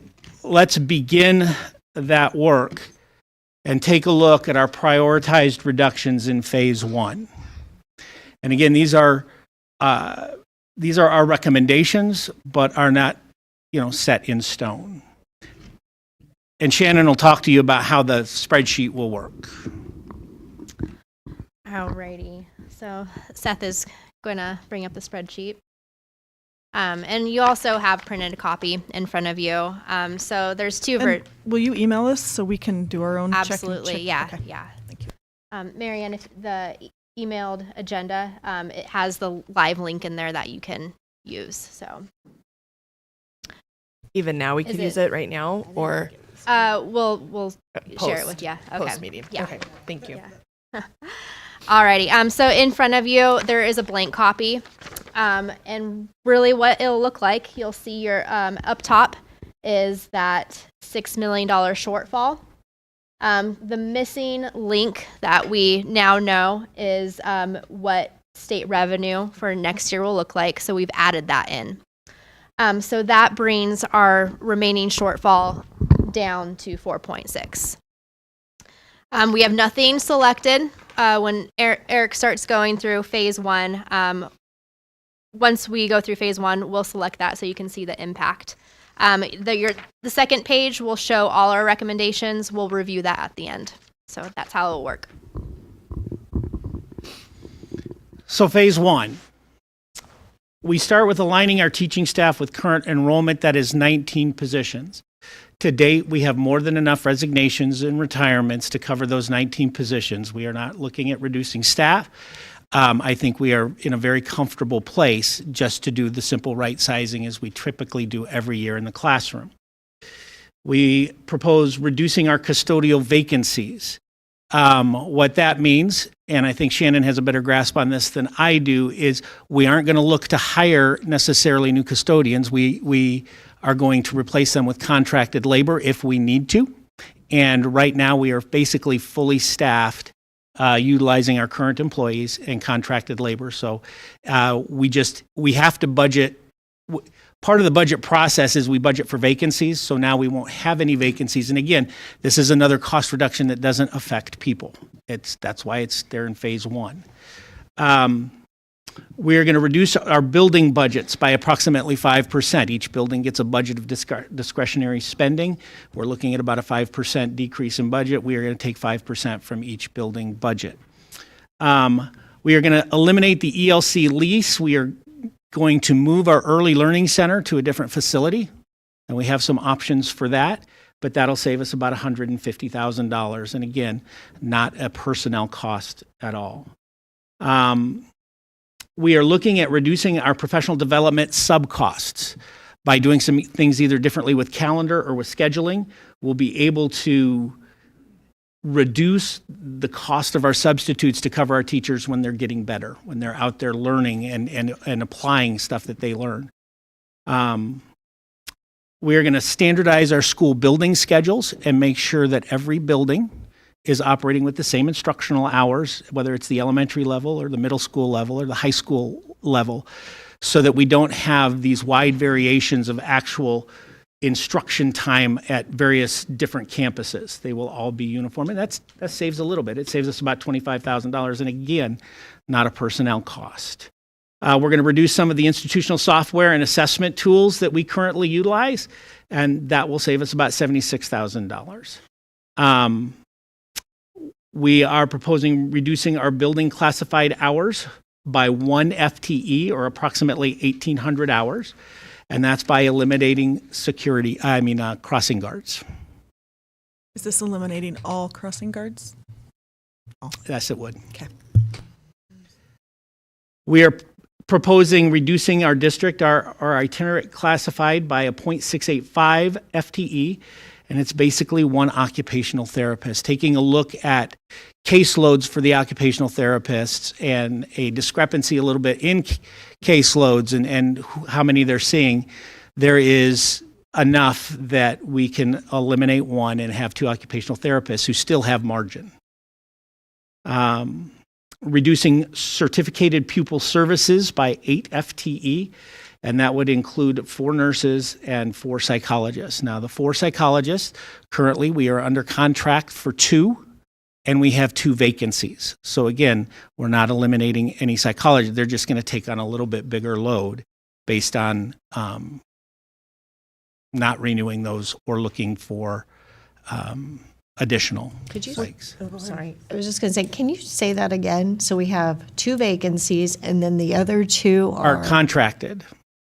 let's begin that work and take a look at our prioritized reductions in phase 1. And again, these are our recommendations, but are not, set in stone. And Shannon will talk to you about how the spreadsheet will work. Alrighty. So Seth is going to bring up the spreadsheet. And you also have printed a copy in front of you. So there's two. And will you email us so we can do our own Absolutely. Yeah. Okay. Yeah. Thank you. Marianne, if the emailed agenda, it has the live link in there that you can use. So Even now, we could use it right now, or we'll share it with you. Okay. Post meeting. Yeah. Okay. Thank you. Yeah. Alrighty. So in front of you, there is a blank copy. And really what it'll look like, you'll see your up top is that $6 million shortfall. The missing link that we now know is what state revenue for next year will look like. So we've added that in. So that brings our remaining shortfall down to 4.6. We have nothing selected when Eric starts going through phase 1. Once we go through phase 1, we'll select that so you can see the impact. The second page will show all our recommendations. We'll review that at the end. So that's how it'll work. So phase 1. We start with aligning our teaching staff with current enrollment, that is 19 positions. To date, we have more than enough resignations and retirements to cover those 19 positions. We are not looking at reducing staff. I think we are in a very comfortable place just to do the simple right sizing as we typically do every year in the classroom. We propose reducing our custodial vacancies. What that means, and I think Shannon has a better grasp on this than I do, is we aren't going to look to hire necessarily new custodians. We are going to replace them with contracted labor if we need to. And right now we are basically fully staffed, utilizing our current employees and contracted labor. So we have to budget. Part of the budget process is we budget for vacancies, so now we won't have any vacancies. And again, this is another cost reduction that doesn't affect people. That's why it's there in phase 1. We're going to reduce our building budgets by approximately 5%. Each building gets a budget of discretionary spending. We're looking at about a 5% decrease in budget. We are going to take 5% from each building budget. We are going to eliminate the ELC lease. We are going to move our early learning center to a different facility, and we have some options for that, but that'll save us about $150,000, and again, not a personnel cost at all. we are looking at reducing our professional development sub-costs. By doing some things either differently with calendar or with scheduling, we'll be able to reduce the cost of our substitutes to cover our teachers when they're getting better, when they're out there learning and applying stuff that they learn. We are going to standardize our school building schedules and make sure that every building is operating with the same instructional hours, whether it's the elementary level or the middle school level or the high school level, so that we don't have these wide variations of actual instruction time at various different campuses. They will all be uniform, and that saves a little bit. It saves us about $25,000, and again, not a personnel cost. We're going to reduce some of the institutional software and assessment tools that we currently utilize, and that will save us about $76,000. We are proposing reducing our building classified hours by 1 FTE, or approximately 1,800 hours, and that's by eliminating crossing guards. Is this eliminating all crossing guards? Yes, it would. Okay. We are proposing reducing our district, our itinerant classified by a 0.685 FTE, and it's basically one occupational therapist, taking a look at caseloads for the occupational therapists and a discrepancy a little bit in caseloads and how many they're seeing. There is enough that we can eliminate one and have 2 occupational therapists who still have margin. Reducing certificated pupil services by 8 FTE, and that would include 4 nurses and 4 psychologists. Now, the 4 psychologists, currently we are under contract for 2, and we have 2 vacancies. So again, we're not eliminating any psychologists. They're just going to take on a little bit bigger load based on not renewing those or looking for additional Could you? psychs. Oh, sorry, I was just going to say, can you say that again? So we have 2 vacancies, and then the other 2 Are contracted.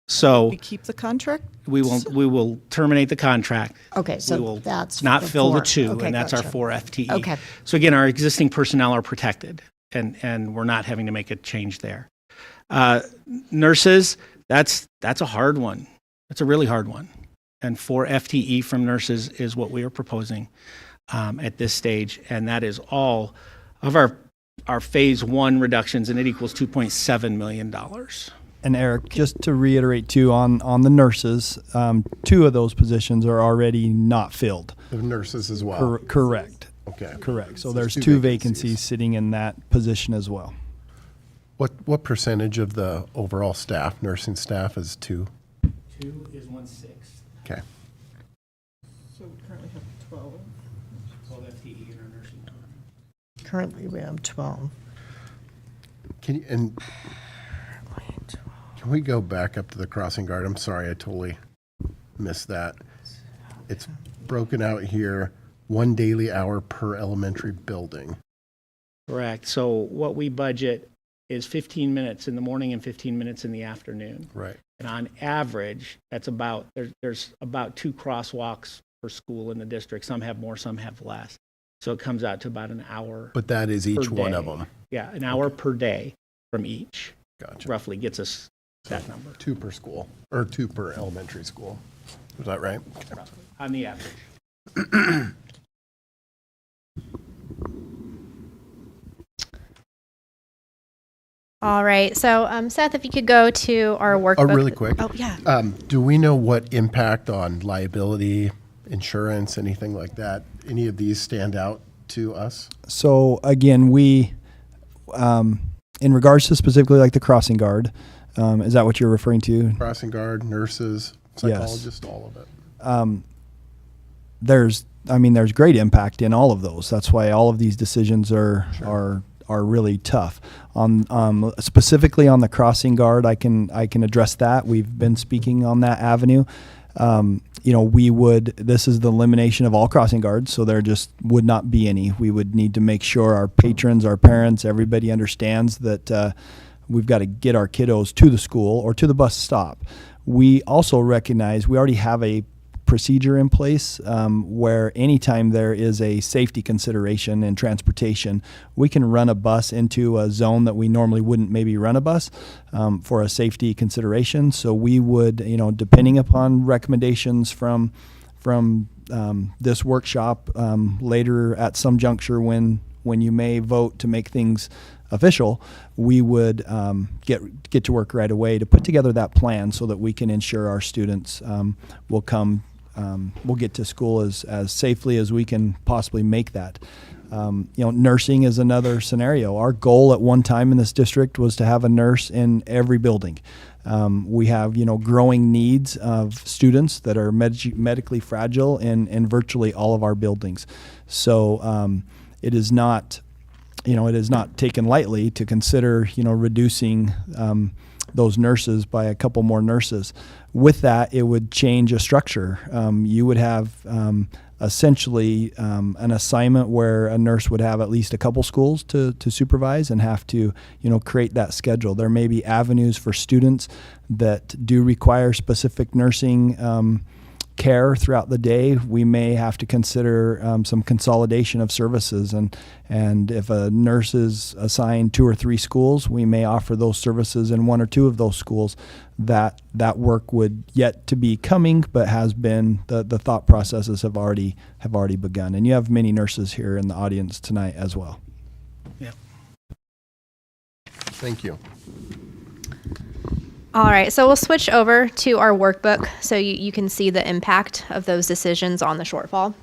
So We keep the contract? we will terminate the contract. Okay, so We will that's not the fill the 4. 2, Okay, and that's our gotcha. 4 FTE. Okay. So again, our existing personnel are protected, and we're not having to make a change there. Nurses, that's a hard one. That's a really hard one. And 4 FTE from nurses is what we are proposing at this stage, and that is all of our phase 1 reductions, and it equals $2.7 million. And Eric, just to reiterate too, on the nurses, 2 of those positions are already not filled. The nurses as well. Correct. Okay. Correct. So So there's 2 2 vacancies. vacancies sitting in that position as well. What percentage of the overall staff, nursing staff, is 2? 2 is 1/6. Okay. So we currently have 12. 12 FTE in our nursing home. Currently, we have 12. Can we go back up to the crossing guard? I'm sorry, I totally missed that. It's broken out here, 1 daily hour per elementary building. Correct. So what we budget is 15 minutes in the morning and 15 minutes in the afternoon. Right. And on average, that's about, there's about 2 crosswalks per school in the district. Some have more, some have less. So it comes out to about an hour. But that is each per one day. of them. Yeah, an hour per day from each. Gotcha. Roughly gets us that number. 2 per school, or 2 per elementary school. Is that right? Roughly, on the average. All right. So, Seth, if you could go to our workbook. Oh, really quick. Oh, yeah. Do we know what impact on liability, insurance, anything like that? Any of these stand out to us? So again, we, in regards to specifically like the crossing guard, is that what you're referring to? Crossing guard, nurses, psychologists, all of it. There's great impact in all of those. That's why all of these decisions are really tough. On specifically on the crossing guard, I can address that. We've been speaking on that avenue. This is the elimination of all crossing guards, so there just would not be any. We would need to make sure our patrons, our parents, everybody understands that we've got to get our kiddos to the school or to the bus stop. We also recognize we already have a procedure in place where anytime there is a safety consideration in transportation, we can run a bus into a zone that we normally wouldn't maybe run a bus for a safety consideration. So we would, depending upon recommendations from this workshop later at some juncture when you may vote to make things official, we would get to work right away to put together that plan so that we can ensure our students will get to school as safely as we can possibly make that. Nursing is another scenario. Our goal at one time in this district was to have a nurse in every building. We have, growing needs of students that are medically fragile in virtually all of our buildings. So it is not taken lightly to consider, reducing those nurses by a couple more nurses. With that, it would change a structure. You would have essentially an assignment where a nurse would have at least a couple schools to supervise and have to, create that schedule. There may be avenues for students that do require specific nursing care throughout the day. We may have to consider some consolidation of services, and if a nurse is assigned 2 or 3 schools, we may offer those services in 1 or 2 of those schools. That work would yet to be coming, but has been the thought processes have already begun. And you have many nurses here in the audience tonight as well. Yeah. Thank you. All right, so we'll switch over to our workbook so you can see the impact of those decisions on the shortfall.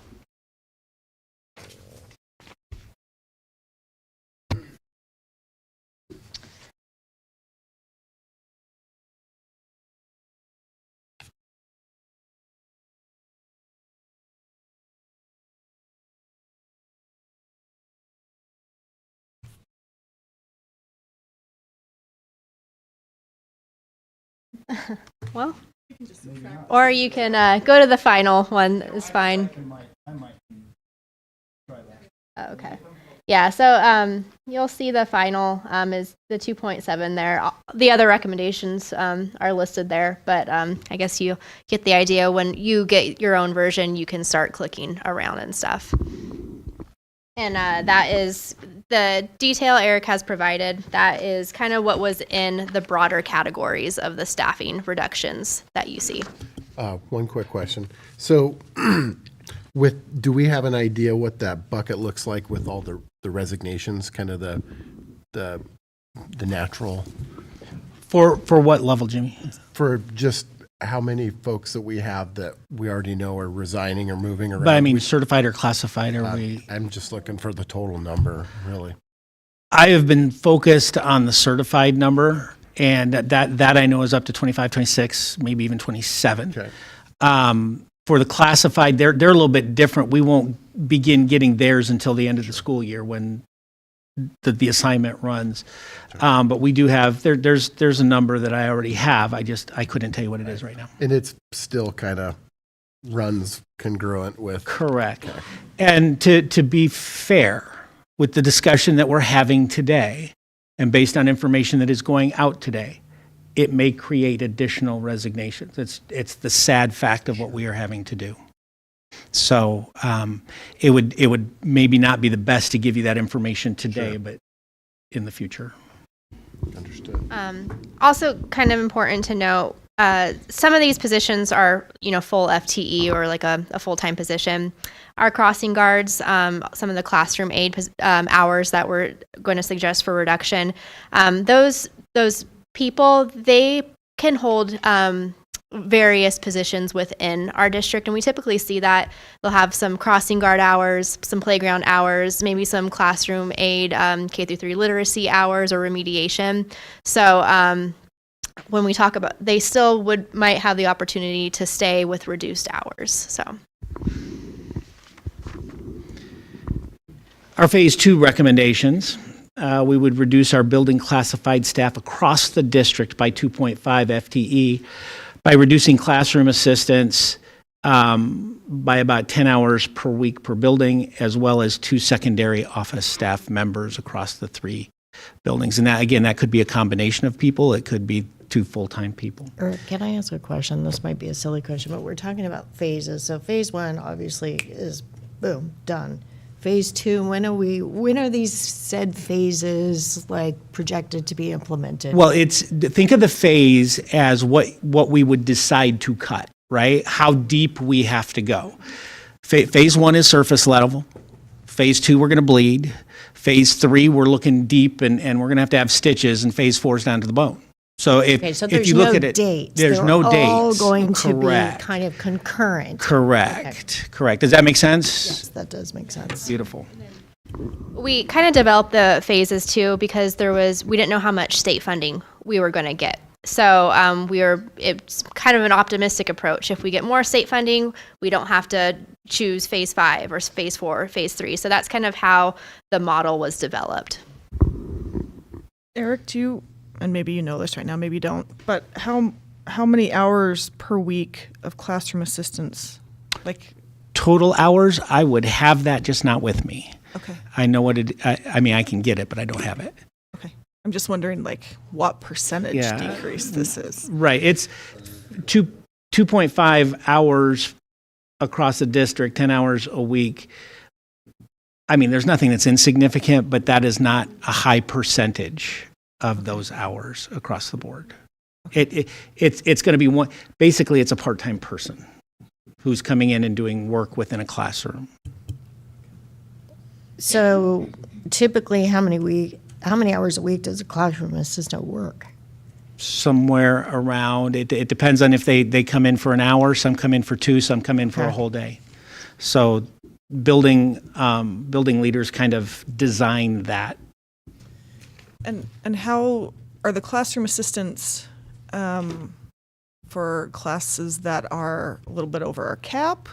Well, or you can go to the final one. It's fine. Okay. Yeah. So you'll see the final is the 2.7 there. The other recommendations are listed there, but I guess you get the idea. When you get your own version, you can start clicking around and stuff. And that is the detail Eric has provided. That is kind of what was in the broader categories of the staffing reductions that you see. One quick question. So do we have an idea what that bucket looks like with all the resignations, kind of the natural? For what level, Jimmy? For just how many folks that we have that we already know are resigning or moving around? But I mean, certified or classified, are we? I'm just looking for the total number, really. I have been focused on the certified number, and that I know is up to 25, 26, maybe even 27. Okay. For the classified, they're a little bit different. We won't begin getting theirs until the end of the school year when the assignment runs. But we do have, there's a number that I already have. I couldn't tell you what it is right now. And it's still kind of runs congruent with. Correct. Okay. And to be fair with the discussion that we're having today, and based on information that is going out today, it may create additional resignations. It's the sad fact of what we are having to do. So it would maybe not be the best to give you that information today, but in the future. Understood. Also, kind of important to note, some of these positions are, full FTE or like a full-time position. Our crossing guards, some of the classroom aid hours that we're going to suggest for reduction, those people, they can hold various positions within our district, and we typically see that they'll have some crossing guard hours, some playground hours, maybe some classroom aid, K-3 literacy hours or remediation. So when we talk about, they still might have the opportunity to stay with reduced hours. So our phase 2 recommendations, we would reduce our building classified staff across the district by 2.5 FTE by reducing classroom assistants by about 10 hours per week per building, as well as 2 secondary office staff members across the 3 buildings. And that, again, that could be a combination of people. It could be 2 full-time people. Or can I ask a question? This might be a silly question, but we're talking about phases. So phase 1 obviously is boom, done. Phase 2, when are these said phases like projected to be implemented? Well, think of the phase as what we would decide to cut, right? How deep we have to go. Phase 1 is surface level. Phase 2, we're going to bleed. Phase 3, we're looking deep and we're going to have stitches, and phase 4 is down to the bone. So if you look at it, there's no dates. They're all going to be Correct. kind of concurrent. Correct. Correct. Does that make sense? Yes, that does make sense. Beautiful. We kind of developed the phases too because we didn't know how much state funding we were going to get. So it's kind of an optimistic approach. If we get more state funding, we don't have to choose phase 5 or phase 4 or phase 3. So that's kind of how the model was developed. Eric, and maybe you know this right now, maybe you don't, but how many hours per week of classroom assistance? Like Total hours, I would have that, just not with me. Okay. I know what I can get it, but I don't have it. Okay. I'm just wondering like what percentage decrease this is. Right. It's 2.5 hours across the district, 10 hours a week. I mean, there's nothing that's insignificant, but that is not a high percentage of those hours across the board. It's going to be basically it's a part-time person who's coming in and doing work within a classroom. So typically, how many hours a week does a classroom assistant work? Somewhere around, it depends on if they come in for an hour, some come in for 2, some come in for a whole day. So building leaders kind of design that. And how are the classroom assistants for classes that are a little bit over our cap,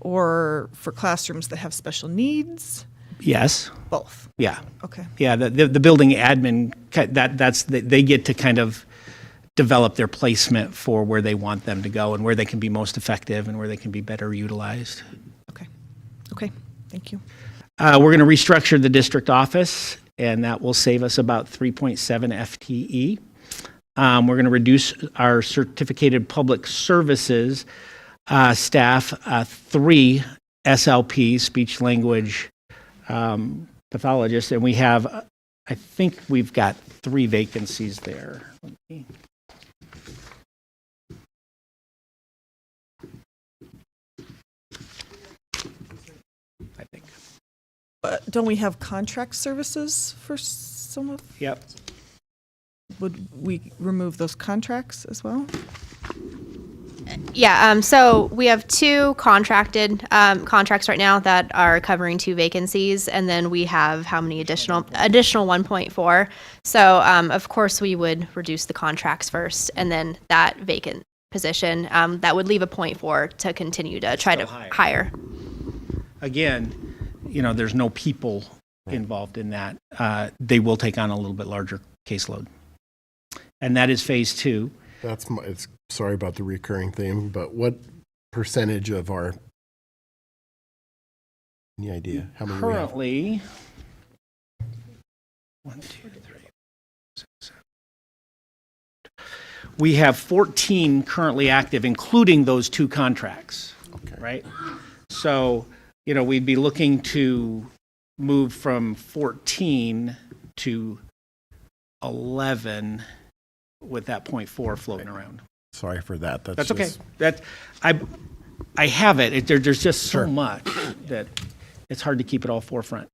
or for classrooms that have special needs? Yes. Both. Yeah. Okay. Yeah. The building admin, they get to kind of develop their placement for where they want them to go and where they can be most effective and where they can be better utilized. Okay. Thank you. We're going to restructure the district office, and that will save us about 3.7 FTE. We're going to reduce our certificated public services staff, 3 SLP, speech language pathologists, and I think we've got 3 vacancies there. Let me- I think. But don't we have contract services for some of? Yep. Would we remove those contracts as well? Yeah, so we have 2 contracted contracts right now that are covering 2 vacancies, and then we have how many additional 1.4. So of course we would reduce the contracts first, and then that vacant position that would leave a 0.4 to continue to try to hire. Again, there's no people involved in that. They will take on a little bit larger caseload, and that is phase 2. Sorry about the recurring theme, but what percentage of any idea? How many currently? 1, 2, 3, 6, 7. We have 14 currently active, including those 2 contracts. Okay. Right? So, we'd be looking to move from 14 to 11 with that 0.4 floating around. Sorry for that. That's okay. I have it. There's just so much that it's hard to keep it all forefront.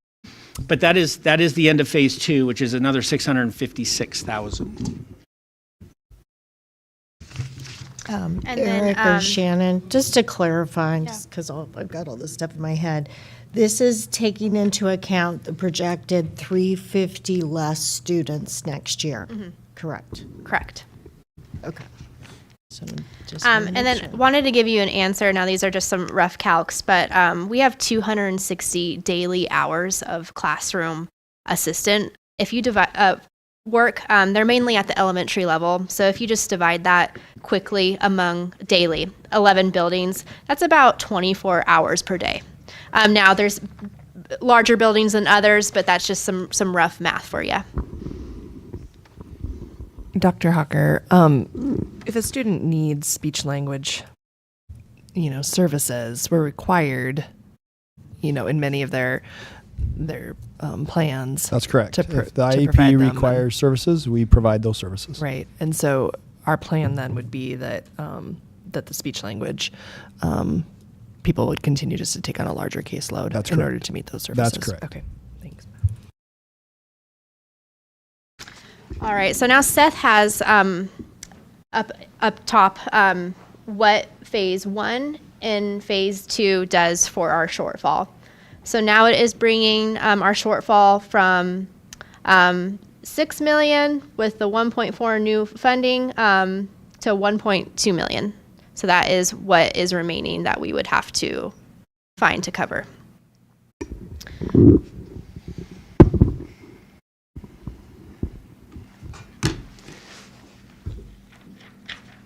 But that is the end of phase 2, which is another 656,000. And Eric then, or Shannon, just to clarify, because I've got all this stuff in my head, this is taking into account the projected 350 less students next year, correct? Correct. Okay. So just And then wanted to give you an answer. Now, these are just some rough calcs, but we have 260 daily hours of classroom assistant. If you divide work, they're mainly at the elementary level. So if you just divide that quickly among daily 11 buildings, that's about 24 hours per day. Now, there's larger buildings than others, but that's just some rough math for you. Dr. Hawker, if a student needs speech language, services were required, in many of their plans. That's correct. To If the to provide IEP them, requires services, we provide those services. right. And so our plan then would be that that the speech language people would continue just to take on a larger caseload That's in correct. order to meet those services. That's correct. Okay, thanks. All right, so now Seth has up top what phase 1 and phase 2 does for our shortfall. So now it is bringing our shortfall from 6 million with the 1.4 new funding to 1.2 million. So that is what is remaining that we would have to find to cover.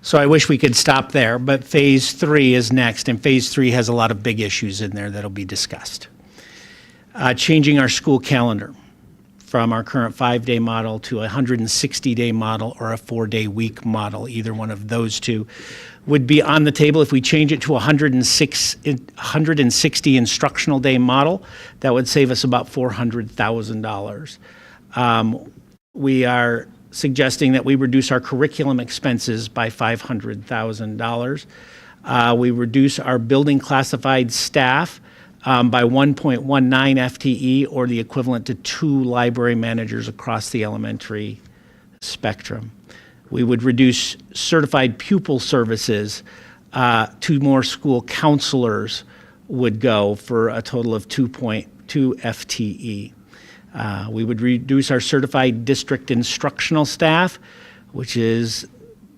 So I wish we could stop there, but phase 3 is next, and phase 3 has a lot of big issues in there that'll be discussed. Changing our school calendar from our current 5-day model to a 160-day model or a 4-day week model. Either one of those two would be on the table. If we change it to a 160 instructional day model, that would save us about $400,000. We are suggesting that we reduce our curriculum expenses by $500,000. We reduce our building classified staff by 1.19 FTE, or the equivalent to 2 library managers across the elementary spectrum. We would reduce certified pupil services. 2 more school counselors would go for a total of 2.2 FTE. We would reduce our certified district instructional staff, which is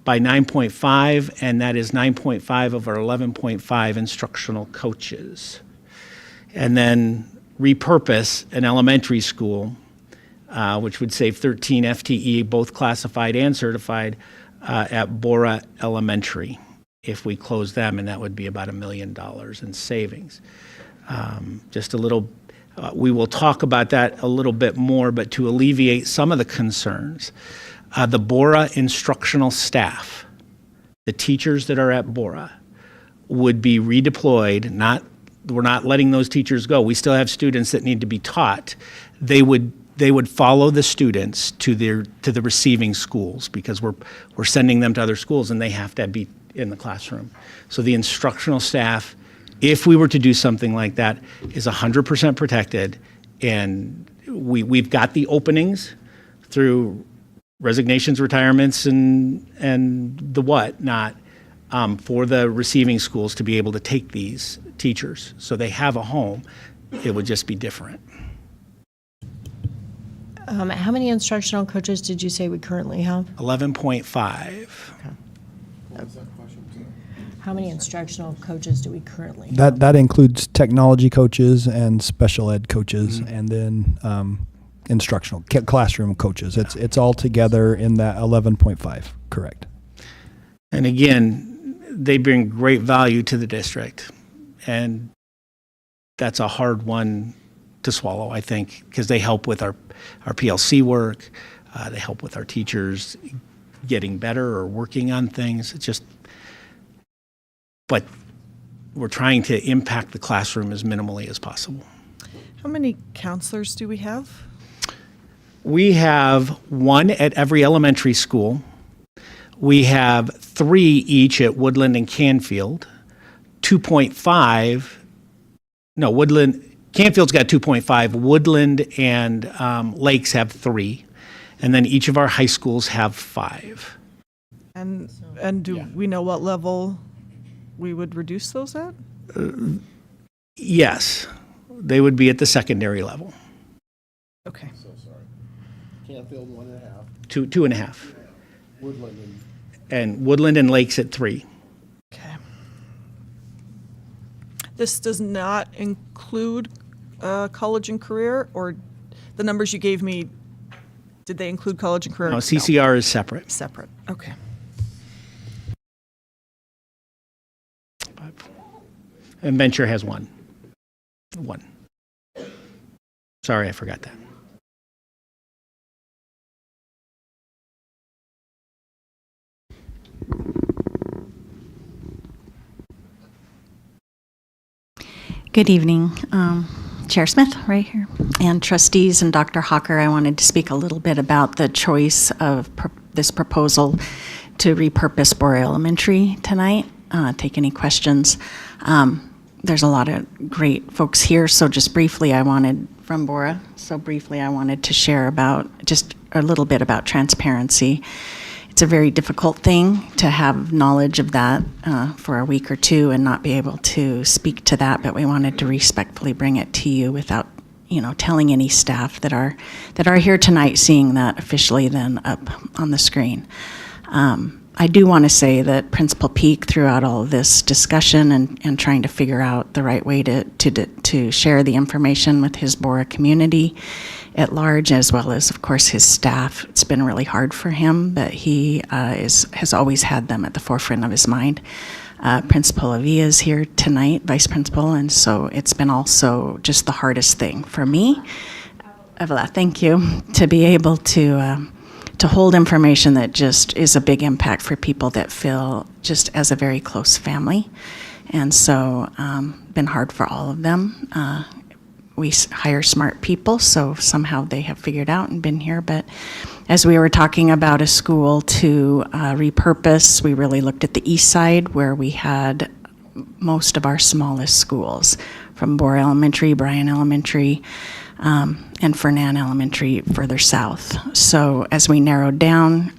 by 9.5, and that is 9.5 of our 11.5 instructional coaches. And then repurpose an elementary school, which would save 13 FTE, both classified and certified, at Bora Elementary if we close them, and that would be about $1 million in savings. Just a little. We will talk about that a little bit more, but to alleviate some of the concerns, the Bora instructional staff, the teachers that are at Bora, would be redeployed. We're not letting those teachers go. We still have students that need to be taught. They would follow the students to the receiving schools, because we're sending them to other schools and they have to be in the classroom. So the instructional staff, if we were to do something like that, is 100% protected, and we've got the openings through resignations, retirements, and the whatnot for the receiving schools to be able to take these teachers. So they have a home. It would just be different. How many instructional coaches did you say we currently have? 11.5. How many instructional coaches do we currently have? That includes technology coaches and special ed coaches, and then instructional classroom coaches. It's all together in that 11.5. Correct. And again, they bring great value to the district, and that's a hard one to swallow, I think, because they help with our PLC work. They help with our teachers getting better or working on things. It's just, but we're trying to impact the classroom as minimally as possible. How many counselors do we have? We have 1 at every elementary school. We have 3 each at Woodland and Canfield. 2.5, no, Canfield's got 2.5, Woodland and Lakes have 3, and then each of our high schools have 5. And do we know what level we would reduce those at? Yes, they would be at the secondary level. Okay. Canfield 1.5. 2.5. Woodland And Woodland and Lakes at 3. Okay. This does not include college and career, or the numbers you gave me, did they include college and career? No, CCR is separate. Separate. Okay. And Venture has 1. Sorry, I forgot that. Good evening, Chair Smith, right here, and trustees and Dr. Hawker. I wanted to speak a little bit about the choice of this proposal to repurpose Bora Elementary tonight. Take any questions. There's a lot of great folks here, so just briefly I wanted, from Bora, I wanted to share about just a little bit about transparency. It's a very difficult thing to have knowledge of that for a week or two and not be able to speak to that, but we wanted to respectfully bring it to you without, telling any staff that are here tonight seeing that officially then up on the screen. I do want to say that Principal Peak, throughout all of this discussion and trying to figure out the right way to share the information with his Bora community at large, as well as, of course, his staff, it's been really hard for him, but he has always had them at the forefront of his mind. Principal Avia is here tonight, Vice Principal, and so it's been also just the hardest thing for me, Avila, thank you, to be able to hold information that just is a big impact for people that feel just as a very close family. And so, been hard for all of them. We hire smart people, so somehow they have figured out and been here. But as we were talking about a school to repurpose, we really looked at the east side where we had most of our smallest schools, from Bora Elementary, Bryan Elementary, and Fernan Elementary further south. So as we narrowed down,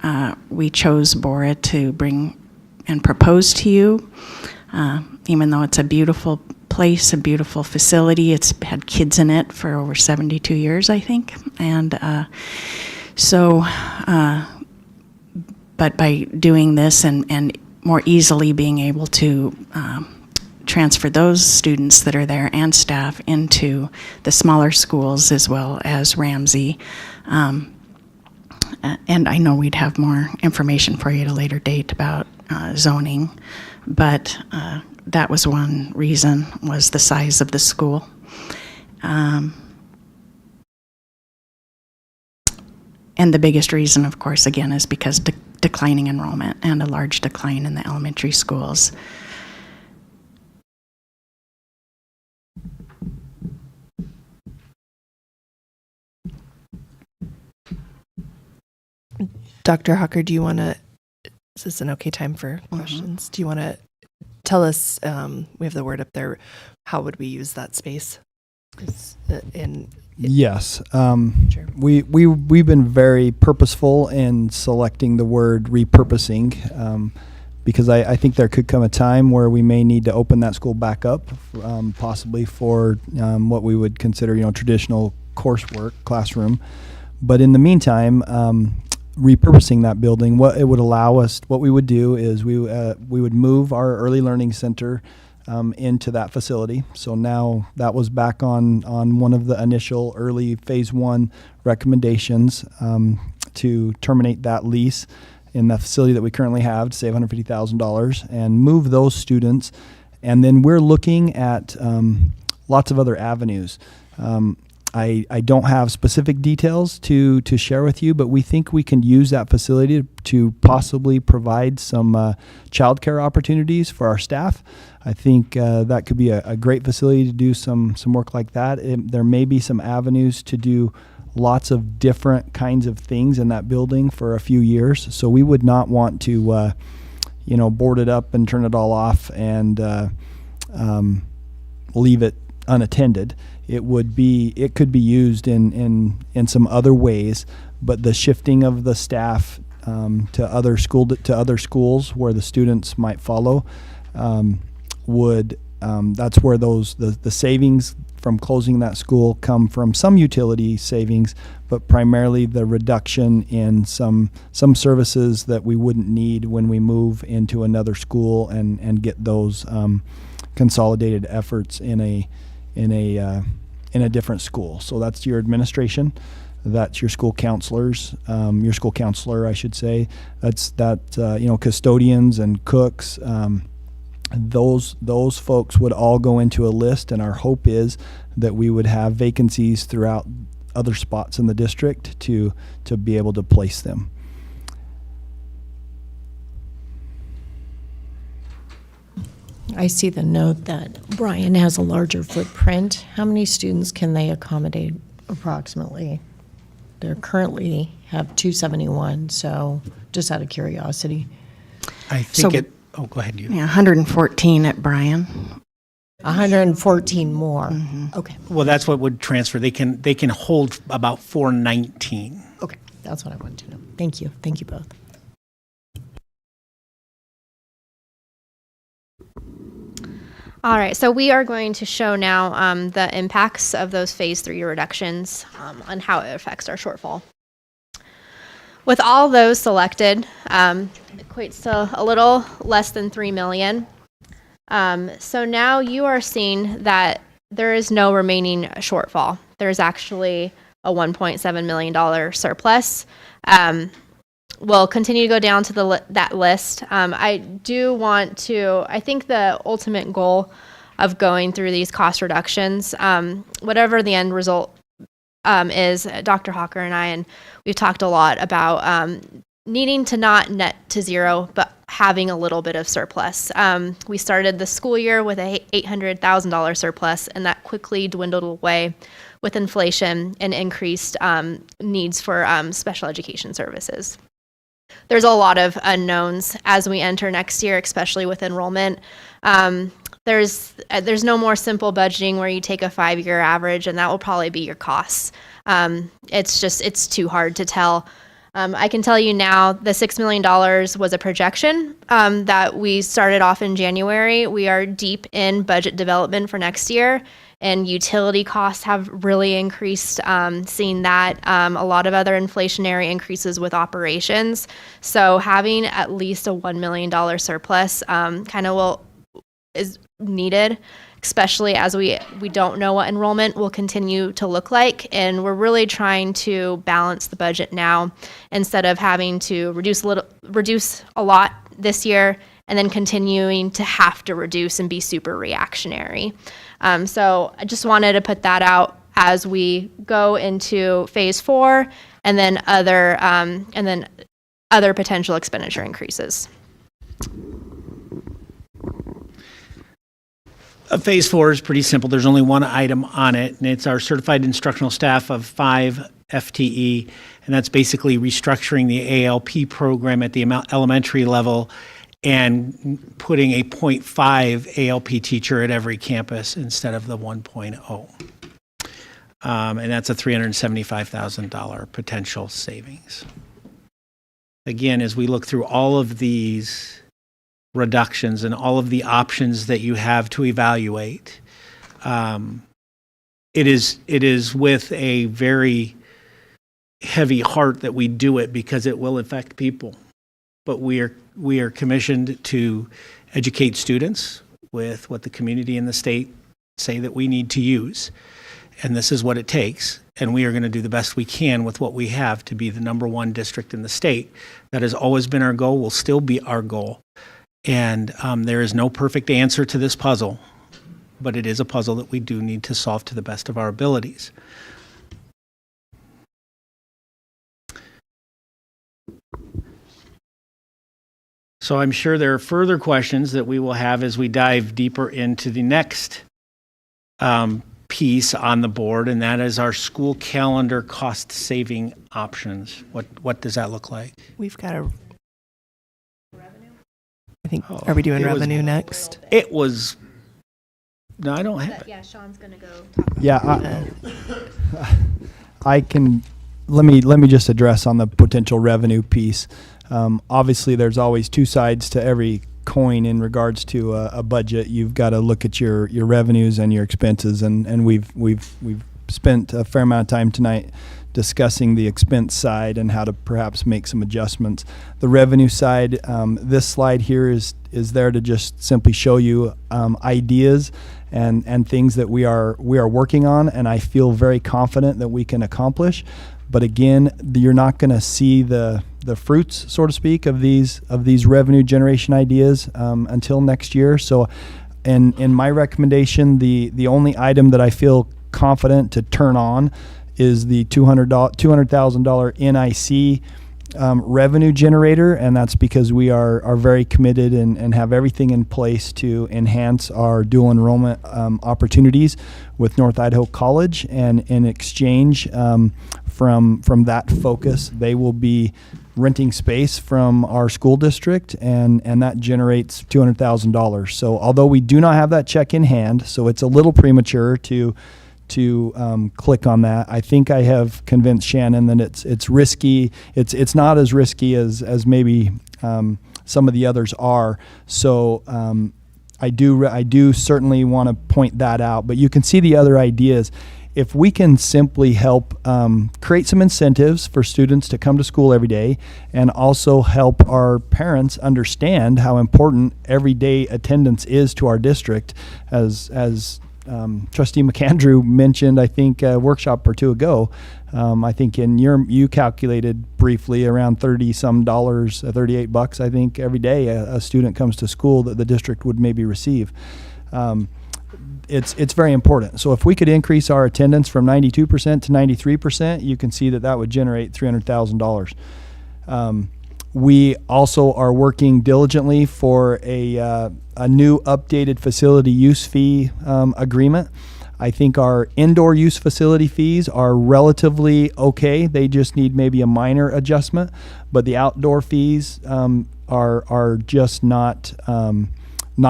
we chose Bora to bring and propose to you, even though it's a beautiful place, a beautiful facility. It's had kids in it for over 72 years, I think. And but by doing this and more easily being able to transfer those students that are there and staff into the smaller schools as well as Ramsey. And I know we'd have more information for you at a later date about zoning, but that was one reason, was the size of the school. And the biggest reason, of course, again, is because declining enrollment and a large decline in the elementary schools. Dr. Hawker, do you want to, is this an okay time for questions? Do you want to tell us, we have the word up there, how would we use that space? Yes. Sure. We've been very purposeful in selecting the word repurposing because I think there could come a time where we may need to open that school back up, possibly for what we would consider, traditional coursework, classroom. But in the meantime, repurposing that building, what it would allow us, what we would do is we would move our early learning center into that facility. So now that was back on one of the initial early phase 1 recommendations to terminate that lease in the facility that we currently have to save $150,000 and move those students. And then we're looking at lots of other avenues. I don't have specific details to share with you, but we think we can use that facility to possibly provide some childcare opportunities for our staff. I think that could be a great facility to do some work like that. There may be some avenues to do lots of different kinds of things in that building for a few years. So we would not want to, board it up and turn it all off and leave it unattended. It could be used in some other ways, but the shifting of the staff to other schools where the students might follow that's where the savings from closing that school come from, some utility savings, but primarily the reduction in some services that we wouldn't need when we move into another school and get those consolidated efforts in a different school. So that's your administration, that's your school counselors, your school counselor, I should say. That's custodians and cooks. Those folks would all go into a list, and our hope is that we would have vacancies throughout other spots in the district to be able to place them. I see the note that Brian has a larger footprint. How many students can they accommodate approximately? They currently have 271, so just out of curiosity. I think So- go ahead, you. Yeah, 114 at Bryan. 114 more. Okay, Well, that's what would transfer. They can hold about 419. okay, that's what I wanted to know. Thank you both. All right, so we are going to show now the impacts of those phase 3 reductions on how it affects our shortfall. With all those selected, it equates to a little less than 3 million. So now you are seeing that there is no remaining shortfall. There's actually a $1.7 million surplus. We'll continue to go down to that list. I think the ultimate goal of going through these cost reductions, whatever the end result is, Dr. Hawker and I, and we've talked a lot about needing to not net to zero, but having a little bit of surplus. We started the school year with a $800,000 surplus, and that quickly dwindled away with inflation and increased needs for special education services. There's a lot of unknowns as we enter next year, especially with enrollment. There's no more simple budgeting where you take a 5-year average and that will probably be your costs. It's too hard to tell. I can tell you now the $6 million was a projection that we started off in January. We are deep in budget development for next year, and utility costs have really increased, seeing that a lot of other inflationary increases with operations. So having at least a $1 million surplus is needed, especially as we don't know what enrollment will continue to look like. And we're really trying to balance the budget now instead of having to reduce a lot this year and then continuing to have to reduce and be super reactionary. So I just wanted to put that out as we go into phase 4 and then other potential expenditure increases. Phase 4 is pretty simple. There's only one item on it, and it's our certified instructional staff of 5 FTE, and that's basically restructuring the ALP program at the elementary level and putting a 0.5 ALP teacher at every campus instead of the 1.0. And that's a $375,000 potential savings. Again, as we look through all of these reductions and all of the options that you have to evaluate, it is with a very heavy heart that we do it because it will affect people. But we are commissioned to educate students with what the community and the state say that we need to use. And this is what it takes. And we are going to do the best we can with what we have to be the #1 district in the state. That has always been our goal, will still be our goal. And there is no perfect answer to this puzzle, but it is a puzzle that we do need to solve to the best of our abilities. So I'm sure there are further questions that we will have as we dive deeper into the next piece on the board, and that is our school calendar cost-saving options. What does that look like? We've got a I think, are we doing revenue next? It was, no, I don't have it. Yeah, Sean's going to go talk about Yeah, I can, let me just address on the potential revenue piece. Obviously, there's always two sides to every coin in regards to a budget. You've got to look at your revenues and your expenses, and we've spent a fair amount of time tonight discussing the expense side and how to perhaps make some adjustments. The revenue side, this slide here is there to just simply show you ideas and things that we are working on, and I feel very confident that we can accomplish. But again, you're not going to see the fruits, so to speak, of these revenue generation ideas until next year. So, in my recommendation, the only item that I feel confident to turn on is the $200,000 NIC revenue generator, and that's because we are very committed and have everything in place to enhance our dual enrollment opportunities with North Idaho College. And in exchange from that focus, they will be renting space from our school district, and that generates $200,000. So although we do not have that check in hand, so it's a little premature to click on that. I think I have convinced Shannon that it's risky. It's not as risky as maybe some of the others are. So I do certainly want to point that out. But you can see the other ideas. If we can simply help create some incentives for students to come to school every day, and also help our parents understand how important everyday attendance is to our district, as Trustee McAndrew mentioned, I think a workshop or two ago. I think you calculated briefly around $30 $38, I think, every day a student comes to school that the district would maybe receive. It's very important. So if we could increase our attendance from 92% to 93%, you can see that would generate $300,000. We also are working diligently for a new updated facility use fee agreement. I think our indoor use facility fees are relatively okay. They just need maybe a minor adjustment, but the outdoor fees are just not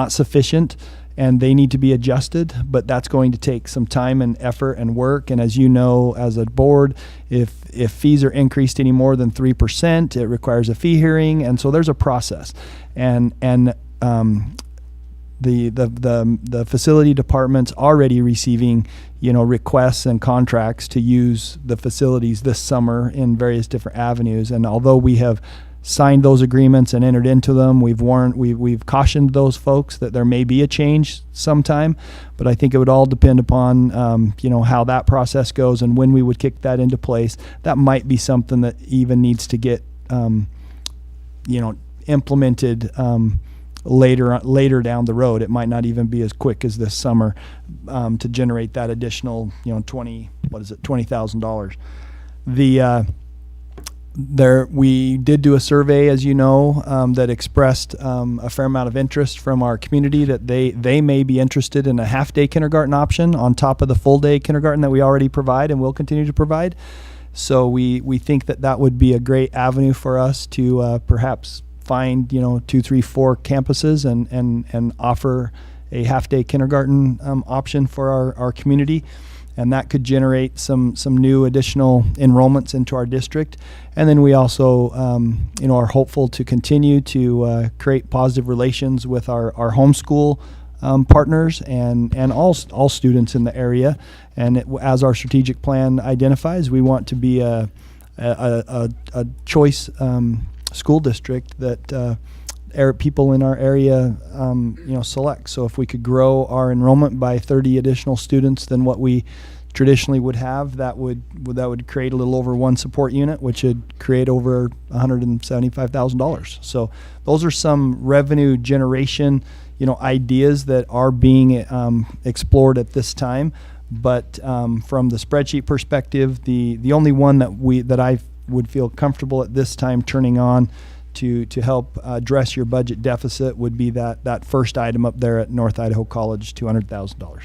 sufficient, and they need to be adjusted. But that's going to take some time and effort and work. And as you know, as a board, if fees are increased any more than 3%, it requires a fee hearing, and so there's a process. And the facility department's already receiving requests and contracts to use the facilities this summer in various different avenues. And although we have signed those agreements and entered into them, we've cautioned those folks that there may be a change sometime. But I think it would all depend upon how that process goes and when we would kick that into place. That might be something that even needs to get implemented later down the road. It might not even be as quick as this summer to generate that additional $20,000. We did do a survey, as you know, that expressed a fair amount of interest from our community that they may be interested in a half-day kindergarten option on top of the full-day kindergarten that we already provide and will continue to provide. So we think that would be a great avenue for us to perhaps find 2, 3, 4 campuses and offer a half-day kindergarten option for our community. And that could generate some new additional enrollments into our district. And then we also, are hopeful to continue to create positive relations with our homeschool partners and all students in the area. And as our strategic plan identifies, we want to be a choice school district that people in our area, select. So if we could grow our enrollment by 30 additional students than what we traditionally would have, that would create a little over one support unit, which would create over $175,000. So those are some revenue generation, ideas that are being explored at this time. But from the spreadsheet perspective, the only one that I would feel comfortable at this time turning on to help address your budget deficit would be that first item up there at North Idaho College, $200,000.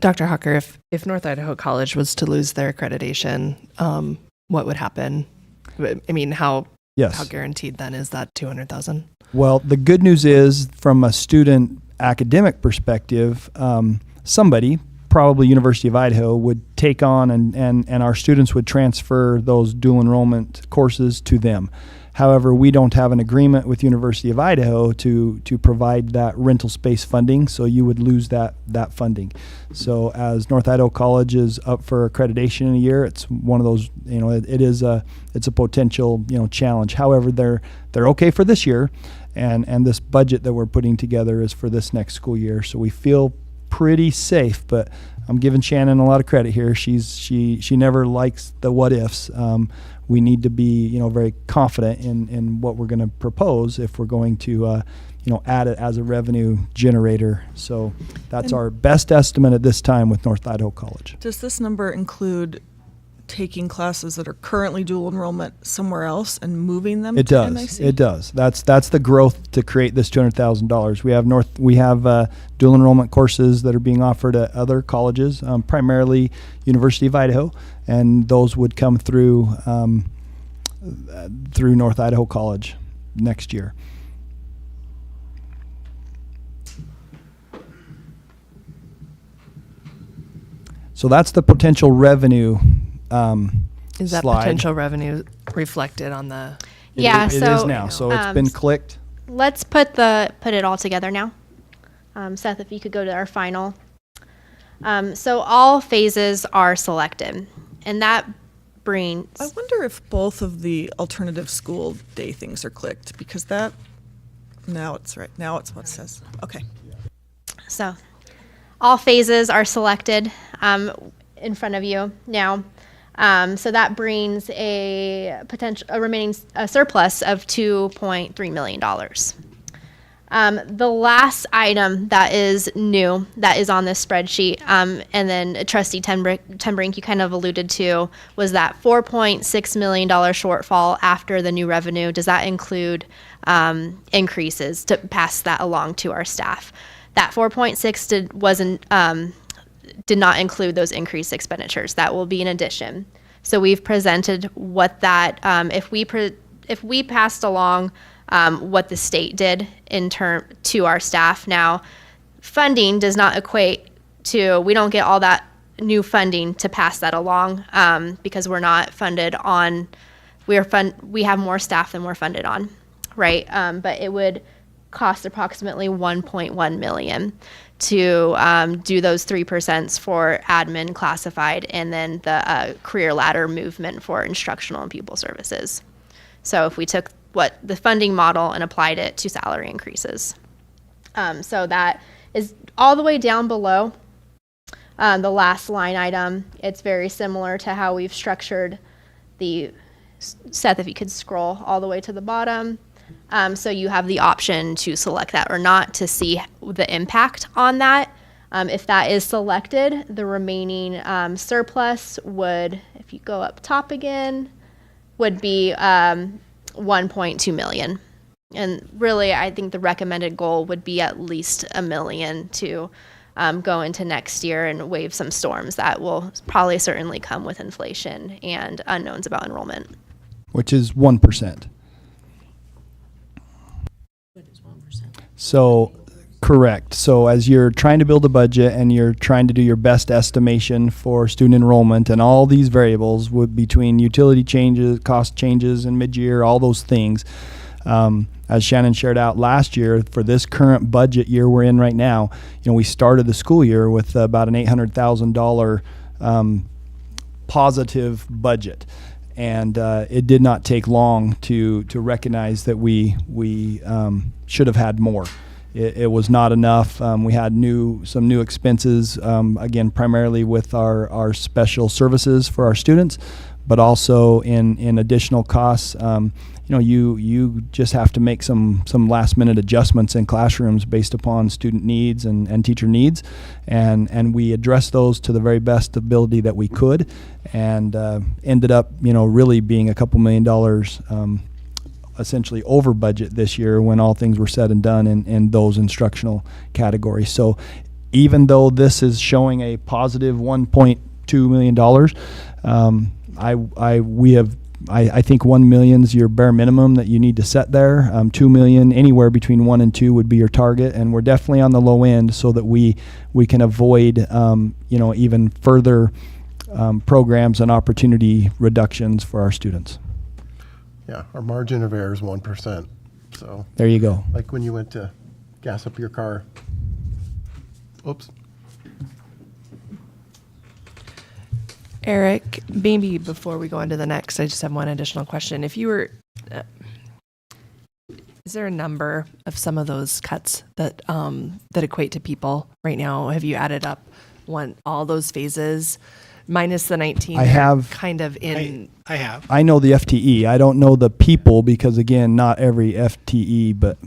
Dr. Hawker, if North Idaho College was to lose their accreditation, what would happen? I mean, how guaranteed then is that $200,000? Well, the good news is, from a student academic perspective, somebody, probably University of Idaho, would take on and our students would transfer those dual enrollment courses to them. However, we don't have an agreement with University of Idaho to provide that rental space funding, so you would lose that funding. So as North Idaho College is up for accreditation in a year, it's one of those, it's a potential, challenge. However, they're okay for this year, and this budget that we're putting together is for this next school year. So we feel pretty safe, but I'm giving Shannon a lot of credit here. She never likes the what ifs. We need to be, very confident in what we're going to propose if we're going to, add it as a revenue generator. So that's our best estimate at this time with North Idaho College. Does this number include taking classes that are currently dual enrollment somewhere else and moving them It to does. NIC? It does. That's the growth to create this $200,000. We have dual enrollment courses that are being offered at other colleges, primarily University of Idaho, and those would come through North Idaho College next year. So that's the potential revenue. Is that slide. potential revenue reflected on the? Yeah, It so is now. So it's been clicked. let's put it all together now. Seth, if you could go to our final. So all phases are selected, and that brings. I wonder if both of the alternative school day things are clicked, because that, now it's right. Now it's what it says. Okay. So all phases are selected in front of you now. So that brings a remaining surplus of $2.3 million. The last item that is new that is on this spreadsheet, and then Trustee Tenbrink, you kind of alluded to, was that $4.6 million shortfall after the new revenue. Does that include increases to pass that along to our staff? That 4.6 did not include those increased expenditures. That will be in addition. So we've presented what that, if we passed along what the state did to our staff. Now, funding does not equate to, we don't get all that new funding to pass that along because we're not funded on, we have more staff than we're funded on, right? But it would cost approximately $1.1 million to do those 3% for admin, classified, and then the career ladder movement for instructional and pupil services. So if we took what the funding model and applied it to salary increases. So that is all the way down below the last line item. It's very similar to how we've structured the, Seth, if you could scroll all the way to the bottom. So you have the option to select that or not to see the impact on that. If that is selected, the remaining surplus would, if you go up top again, would be 1.2 million. And really, I think the recommended goal would be at least $1 million to go into next year and wave some storms that will probably certainly come with inflation and unknowns about enrollment. Which is 1%. So, correct. So as you're trying to build a budget and you're trying to do your best estimation for student enrollment and all these variables between utility changes, cost changes in mid-year, all those things, as Shannon shared out last year, for this current budget year we're in right now, we started the school year with about an $800,000 positive budget. And it did not take long to recognize that we should have had more. It was not enough. We had some new expenses, again, primarily with our special services for our students, but also in additional costs. You just have to make some last minute adjustments in classrooms based upon student needs and teacher needs, and we addressed those to the very best ability that we could, and ended up really being a couple $1 million essentially over budget this year when all things were said and done in those instructional categories. So even though this is showing a positive $1.2 million, I think 1 million is your bare minimum that you need to set there. 2 million, anywhere between 1 and 2 would be your target, and we're definitely on the low end so that we can avoid even further programs and opportunity reductions for our students. Yeah, our margin of error is 1%. So there you go. like when you went to gas up your car. Oops. Eric, maybe before we go on to the next, I just have one additional question. If you were, is there a number of some of those cuts that that equate to people right now? Have you added up all those phases minus the 19? I have kind of in. I have. I know the FTE. I don't know the people because again, not every FTE, but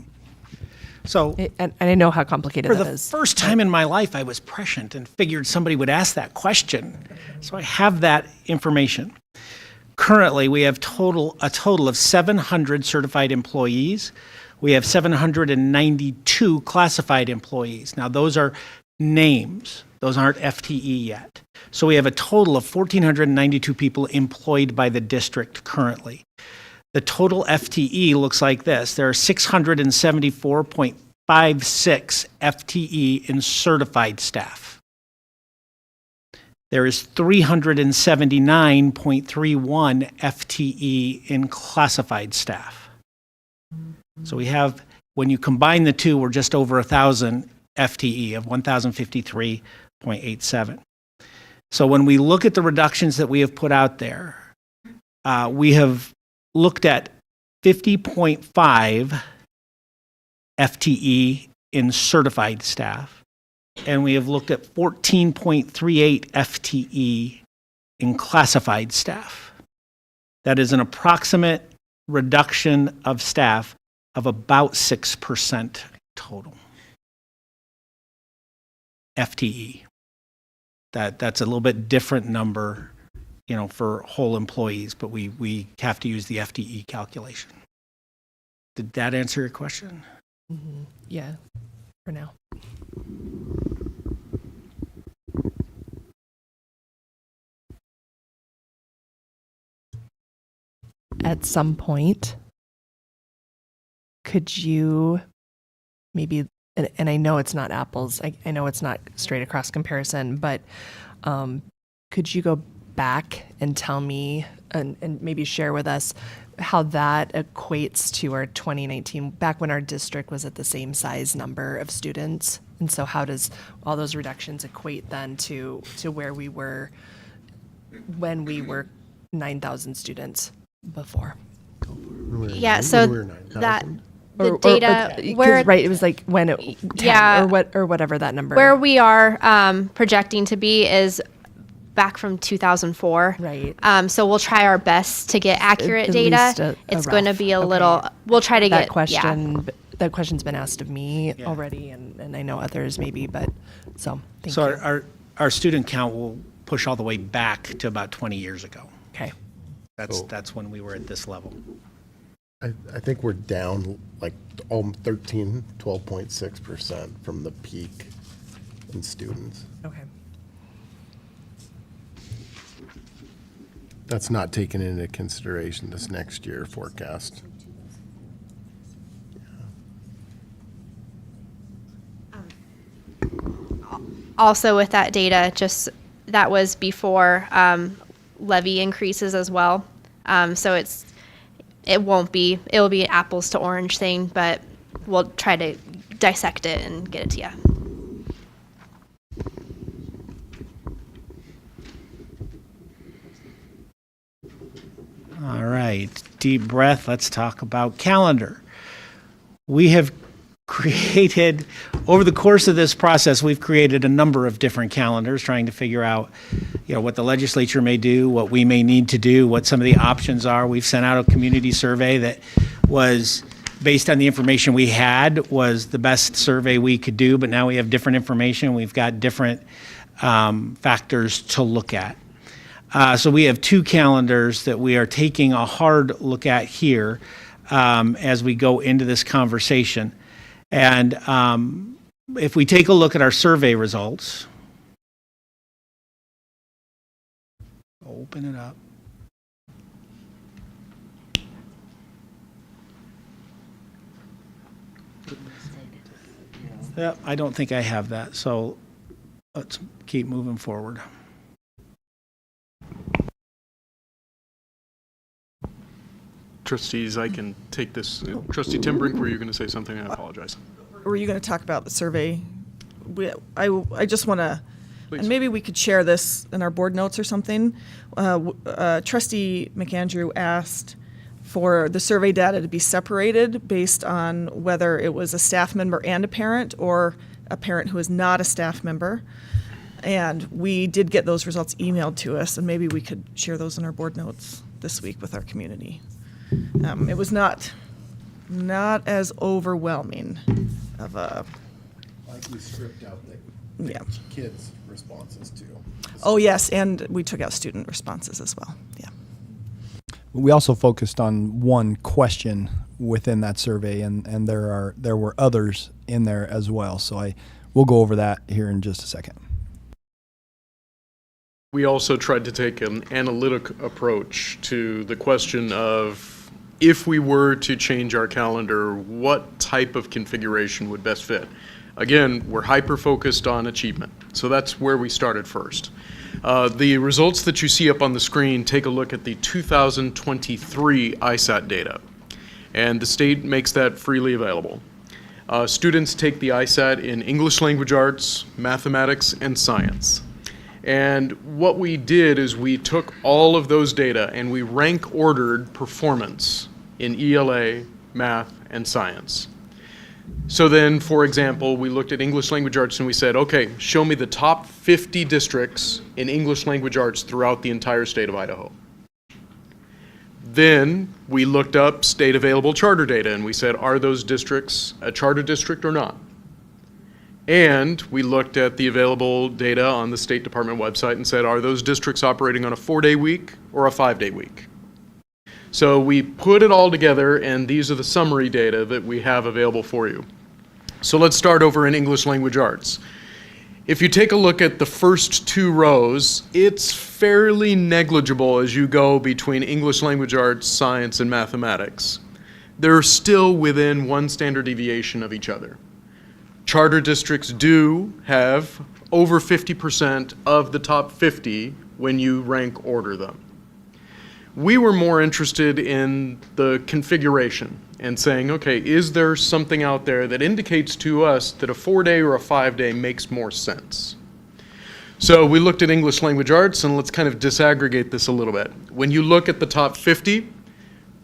So And I know how complicated for that the is. first time in my life, I was prescient and figured somebody would ask that question. So I have that information. Currently, we have a total of 700 certified employees. We have 792 classified employees. Now, those are names. Those aren't FTE yet. So we have a total of 1,492 people employed by the district currently. The total FTE looks like this. There are 674.56 FTE in certified staff. There is 379.31 FTE in classified staff. So we have, when you combine the two, we're just over 1,000 FTE of 1,053.87. So when we look at the reductions that we have put out there, we have looked at 50.5 FTE in certified staff, and we have looked at 14.38 FTE in classified staff. That is an approximate reduction of staff of about 6% total. FTE. That's a little bit different number, for whole employees, but we have to use the FTE calculation. Did that answer your question? Mm-hmm. Yeah, for now. At some point, could you maybe, and I know it's not apples, I know it's not straight across comparison, but could you go back and tell me and maybe share with us how that equates to our 2019, back when our district was at the same size number of students? And so how does all those reductions equate then to where we were when we were 9,000 students before? Yeah, so that the data where right, it was like when it 10 yeah, or whatever that number. Where we are projecting to be is back from 2004. Right. So we'll try our best to get accurate At data. least a It's going to rough. be a Okay. little. We'll try to that get question. That question's been asked of me already, and I know others maybe, but so thank So you. our student count will push all the way back to about 20 years ago. Okay. That's when we were at this level. I think we're down like 12.6% from the peak in students. Okay. That's not taken into consideration this next year forecast. Also with that data, just that was before levy increases as well. So it'll be an apples to orange thing, but we'll try to dissect it and get it to you. All right, deep breath. Let's talk about calendar. We have created, over the course of this process, we've created a number of different calendars trying to figure out, what the legislature may do, what we may need to do, what some of the options are. We've sent out a community survey that was based on the information we had, was the best survey we could do, but now we have different information. We've got different factors to look at. So we have two calendars that we are taking a hard look at here as we go into this conversation. And if we take a look at our survey results, open it up. Yep, I don't think I have that, so let's keep moving forward. Trustees, I can take this. Trustee Tim Brink, were you going to say something? I apologize. Were you going to talk about the survey? I just want to, Please. and maybe we could share this in our board notes or something. Trustee McAndrew asked for the survey data to be separated based on whether it was a staff member and a parent or a parent who is not a staff member. And we did get those results emailed to us, and maybe we could share those in our board notes this week with our community. It was not as overwhelming of a, Like we stripped out the yeah. kids' responses too. Oh, yes, and we took out student responses as well, yeah. We also focused on one question within that survey, and there were others in there as well. So we'll go over that here in just a second. We also tried to take an analytic approach to the question of if we were to change our calendar, what type of configuration would best fit? Again, we're hyper-focused on achievement, so that's where we started first. The results that you see up on the screen take a look at the 2023 ISAT data, and the state makes that freely available. Students take the ISAT in English language arts, mathematics, and science. And what we did is we took all of those data and we rank ordered performance in ELA, math, and science. So then, for example, we looked at English language arts and we said, okay, show me the top 50 districts in English language arts throughout the entire state of Idaho. Then we looked up state available charter data and we said, are those districts a charter district or not? And we looked at the available data on the State Department website and said, are those districts operating on a 4-day week or a 5-day week? So we put it all together, and these are the summary data that we have available for you. So let's start over in English language arts. If you take a look at the first 2 rows, it's fairly negligible as you go between English language arts, science, and mathematics. They're still within 1 standard deviation of each other. Charter districts do have over 50% of the top 50 when you rank order them. We were more interested in the configuration and saying, okay, is there something out there that indicates to us that a 4-day or a 5-day makes more sense? So we looked at English language arts, and let's kind of disaggregate this a little bit. When you look at the top 50,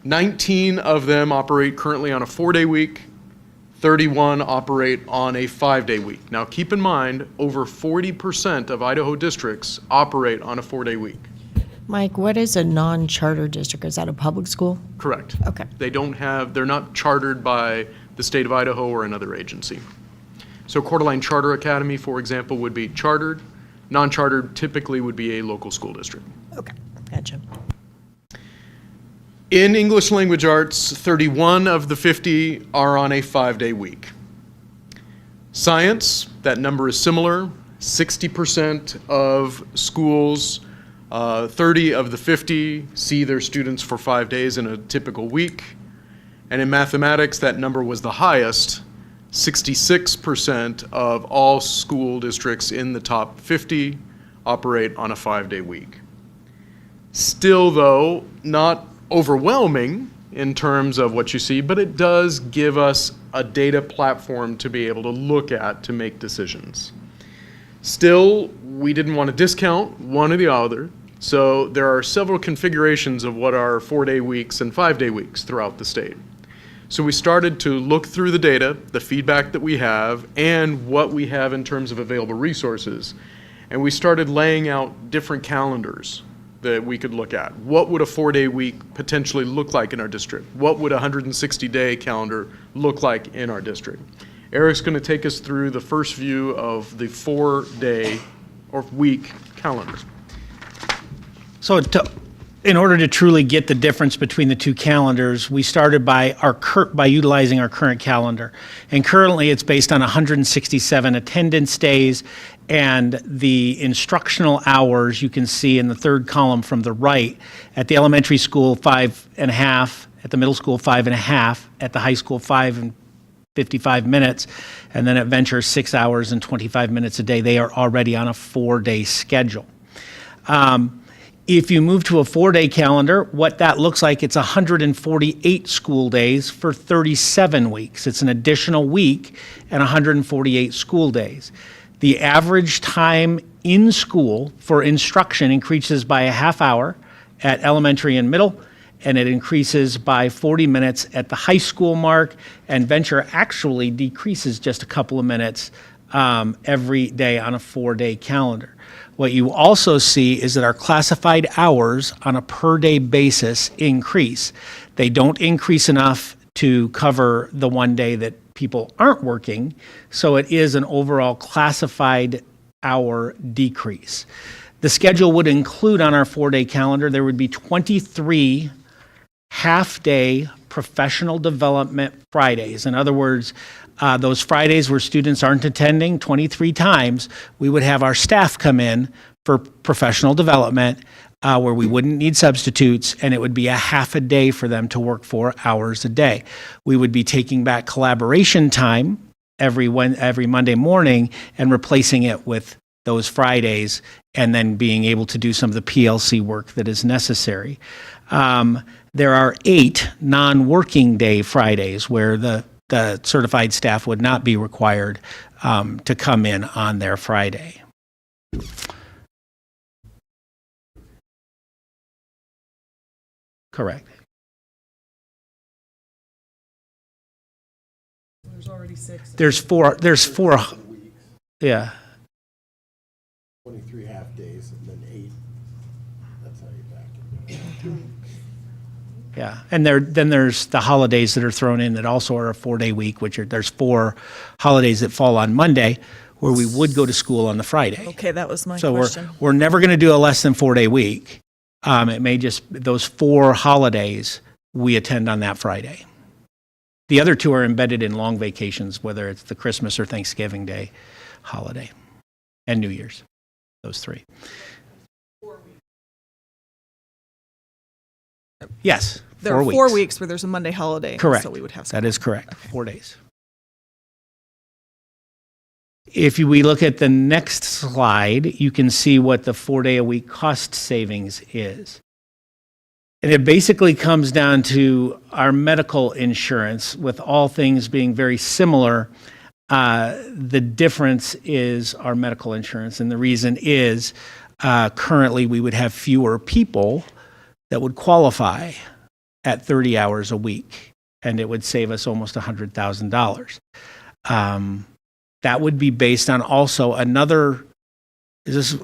19 of them operate currently on a 4-day week, 31 operate on a 5-day week. Now keep in mind, over 40% of Idaho districts operate on a 4-day week. Mike, what is a non-charter district? Is that a public school? Correct. Okay. They're not chartered by the state of Idaho or another agency. So Coeur d'Alene Charter Academy, for example, would be chartered. Non-chartered typically would be a local school district. Okay, gotcha. In English language arts, 31 of the 50 are on a 5-day week. Science, that number is similar. 60% of schools, 30 of the 50 see their students for 5 days in a typical week. And in mathematics, that number was the highest. 66% of all school districts in the top 50 operate on a 5-day week. Still, though, not overwhelming in terms of what you see, but it does give us a data platform to be able to look at to make decisions. Still, we didn't want to discount one or the other, so there are several configurations of what are 4-day weeks and 5-day weeks throughout the state. So we started to look through the data, the feedback that we have, and what we have in terms of available resources, and we started laying out different calendars that we could look at. What would a 4-day week potentially look like in our district? What would a 160-day calendar look like in our district? Eric's going to take us through the first view of the 4-day or week calendar. So in order to truly get the difference between the 2 calendars, we started by utilizing our current calendar. And currently it's based on 167 attendance days, and the instructional hours you can see in the 3rd column from the right. At the elementary school, 5.5, at the middle school, 5.5, at the high school, 5 and 55 minutes, and then at Venture, 6 hours and 25 minutes a day. They are already on a 4-day schedule. If you move to a 4-day calendar, what that looks like, it's 148 school days for 37 weeks. It's an additional week and 148 school days. The average time in school for instruction increases by a half hour at elementary and middle, and it increases by 40 minutes at the high school mark, and Venture actually decreases just a couple of minutes every day on a 4-day calendar. What you also see is that our classified hours on a per day basis increase. They don't increase enough to cover the 1 day that people aren't working. So it is an overall classified hour decrease. The schedule would include on our 4-day calendar, there would be 23 half-day professional development Fridays. In other words, those Fridays where students aren't attending 23 times, we would have our staff come in for professional development where we wouldn't need substitutes, and it would be a half a day for them to work 4 hours a day. We would be taking back collaboration time every Monday morning and replacing it with those Fridays, and then being able to do some of the PLC work that is necessary. There are 8 non-working day Fridays where the certified staff would not be required to come in on their Friday. Correct. There's already 6. There's four, yeah. 23 half days and then 8. That's how you back it. Yeah, and then there's the holidays that are thrown in that also are a 4-day week, there's 4 holidays that fall on Monday where we would go to school on the Friday. Okay, that was my So question. we're never going to do a less than 4-day week. It may just, those 4 holidays we attend on that Friday. The other 2 are embedded in long vacations, whether it's the Christmas or Thanksgiving Day holiday and New Year's, those 3. Yes, There 4 are weeks. 4 weeks where there's a Monday holiday. Correct. So we would have That is correct. 4 days. If we look at the next slide, you can see what the 4-day-a-week cost savings is. And it basically comes down to our medical insurance, with all things being very similar. The difference is our medical insurance. And the reason is currently we would have fewer people that would qualify at 30 hours a week, and it would save us almost $100,000. That would be based on also another, is this,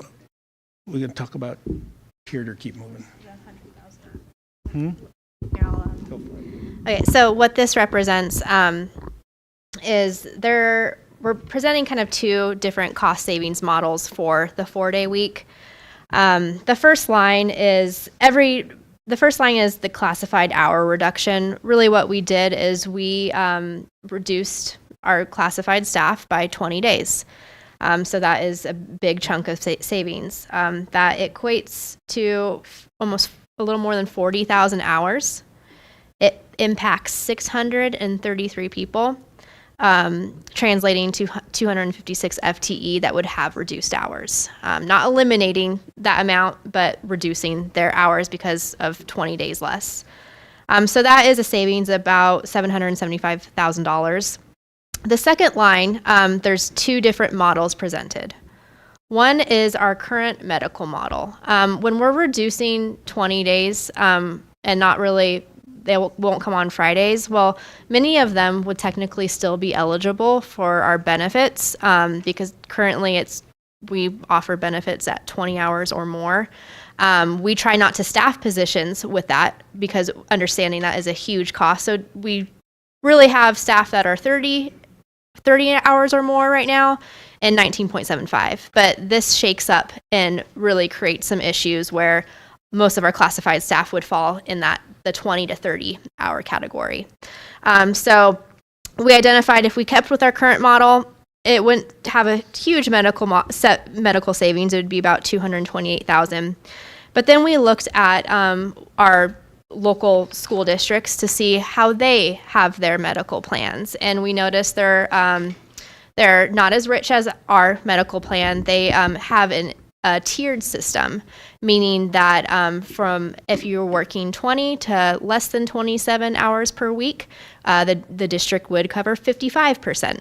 we're going to talk about here or keep moving? Okay, so what this represents is we're presenting kind of 2 different cost savings models for the 4-day week. The first line is the classified hour reduction. Really what we did is we reduced our classified staff by 20 days. So that is a big chunk of savings. That equates to almost a little more than 40,000 hours. It impacts 633 people, translating to 256 FTE that would have reduced hours. Not eliminating that amount, but reducing their hours because of 20 days less. So that is a savings of about $775,000. The second line, there's 2 different models presented. One is our current medical model. When we're reducing 20 days and not really, they won't come on Fridays, well, many of them would technically still be eligible for our benefits because currently we offer benefits at 20 hours or more. We try not to staff positions with that because understanding that is a huge cost. So we really have staff that are 30 hours or more right now and 19.75. But this shakes up and really creates some issues where most of our classified staff would fall in the 20 to 30 hour category. So we identified if we kept with our current model, it wouldn't have a huge medical savings. It would be about $228,000. But then we looked at our local school districts to see how they have their medical plans, and we noticed they're not as rich as our medical plan. They have a tiered system, meaning that from if you're working 20 to less than 27 hours per week, the district would cover 55%.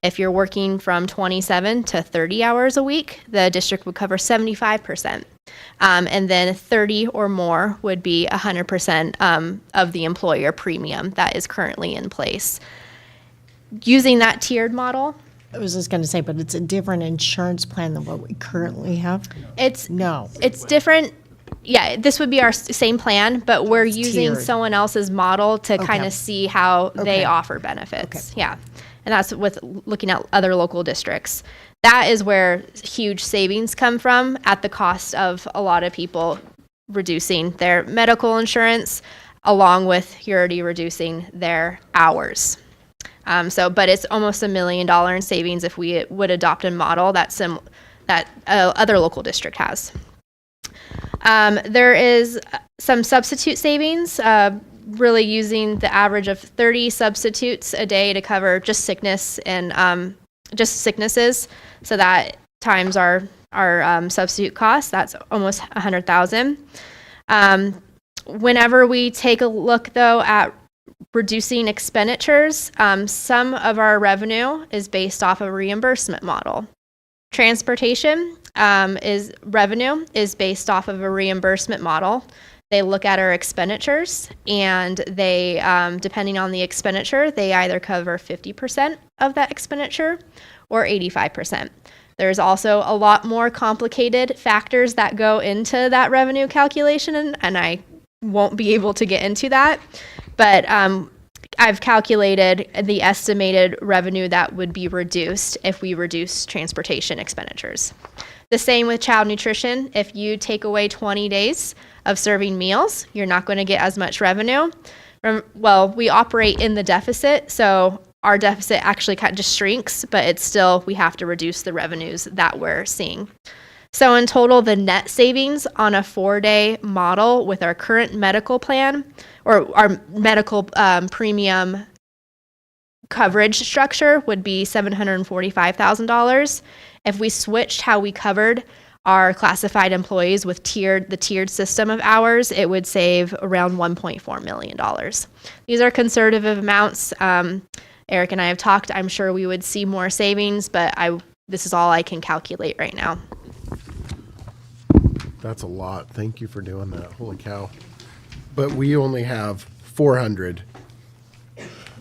If you're working from 27 to 30 hours a week, the district would cover 75%. And then 30 or more would be 100% of the employer premium that is currently in place. Using that tiered model, I was just going to say, but it's a different insurance plan than what we currently have? it's No. it's different Yeah, this would be our same plan, but we're using tiered. someone else's model to kind Okay. of see how they Okay. offer benefits. Yeah. And that's with looking at other local districts. That is where huge savings come from at the cost of a lot of people reducing their medical insurance, along with you're already reducing their hours. But it's almost $1 million in savings if we would adopt a model that other local district has. There is some substitute savings, really using the average of 30 substitutes a day to cover just sickness and just sicknesses. So that times our substitute cost, that's almost 100,000. Whenever we take a look though at reducing expenditures, some of our revenue is based off a reimbursement model. Transportation revenue is based off of a reimbursement model. They look at our expenditures, and they, depending on the expenditure, they either cover 50% of that expenditure or 85%. There's also a lot more complicated factors that go into that revenue calculation, and I won't be able to get into that. But I've calculated the estimated revenue that would be reduced if we reduce transportation expenditures. The same with child nutrition. If you take away 20 days of serving meals, you're not going to get as much revenue. Well, we operate in the deficit, so our deficit actually kind of just shrinks, but it's still, we have to reduce the revenues that we're seeing. So in total, the net savings on a 4-day model with our current medical plan or our medical premium coverage structure would be $745,000. If we switched how we covered our classified employees with the tiered system of hours, it would save around $1.4 million. These are conservative amounts. Eric and I have talked. I'm sure we would see more savings, but this is all I can calculate right now. That's a lot. Thank you for doing that. Holy cow. But we only have 400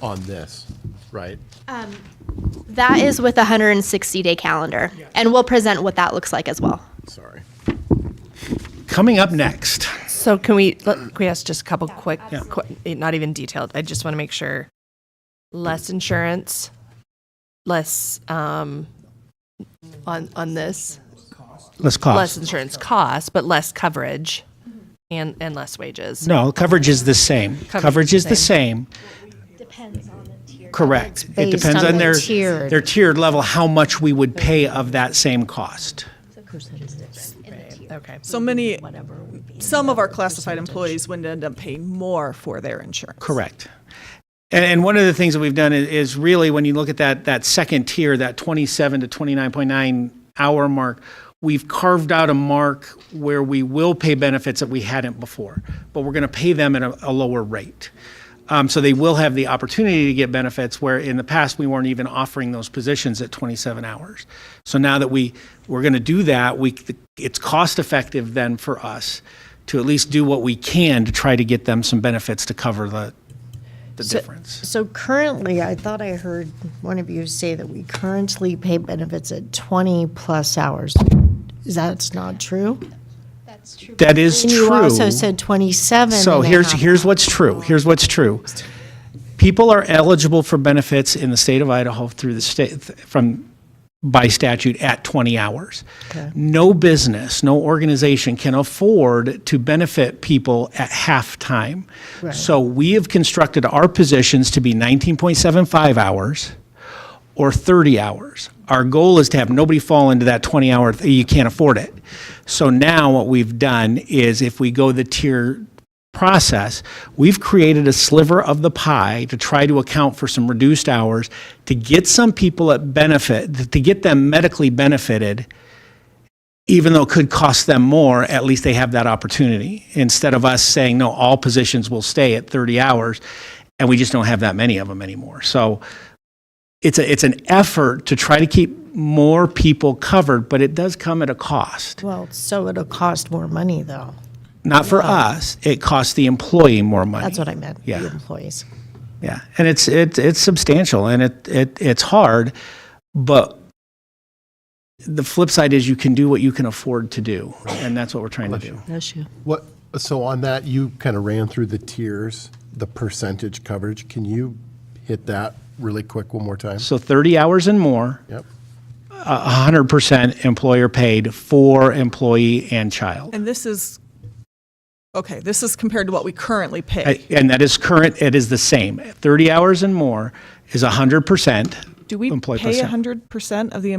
on this, right? That is with a 160-day calendar, and we'll present what that looks like as well. Sorry. Coming up next. So can we ask just a couple quick, not even detailed. I just want to make sure. Less insurance, less on this. Less cost. Less insurance costs, but less coverage and less wages. No, coverage is the same. Coverage is the same. Depends on the tier. Correct. It based depends on on the tiered. their tiered level, how much we would pay of that same cost. Okay. So some of our classified employees would end up paying more for their insurance. Correct. And one of the things that we've done is really, when you look at that second tier, that 27 to 29.9 hour mark, we've carved out a mark where we will pay benefits that we hadn't before, but we're going to pay them at a lower rate. So they will have the opportunity to get benefits where in the past we weren't even offering those positions at 27 hours. So now that we're going to do that, it's cost effective then for us to at least do what we can to try to get them some benefits to cover the difference. So currently, I thought I heard one of you say that we currently pay benefits at 20 plus hours. That's not true? That's true. That is And true. you also said 27. So and a here's half. what's true. Here's what's true. People are eligible for benefits in the state of Idaho through the state by statute at 20 hours. Okay. No business, no organization can afford to benefit people at half time. Right. So we have constructed our positions to be 19.75 hours or 30 hours. Our goal is to have nobody fall into that 20-hour, you can't afford it. So now what we've done is, if we go the tier process, we've created a sliver of the pie to try to account for some reduced hours to get some people at benefit, to get them medically benefited, even though it could cost them more. At least they have that opportunity, instead of us saying, no, all positions will stay at 30 hours, and we just don't have that many of them anymore. So it's an effort to try to keep more people covered, but it does come at a cost. Well, so it'll cost more money, though. Not for us, it costs the employee more money. That's what I meant, Yeah. the employees. Yeah, and it's substantial, and it's hard, but the flip side is you can do what you can afford to do, and that's what we're trying to do. Bless you. What, so on that, you kind of ran through the tiers, the percentage coverage. Can you hit that really quick one more time? So 30 hours and more, Yep. 100% employer paid for employee and child. And this is, okay, this is compared to what we currently pay. And that is current, it is the same. 30 hours and more is 100%. Do we employee pay plus 100% of the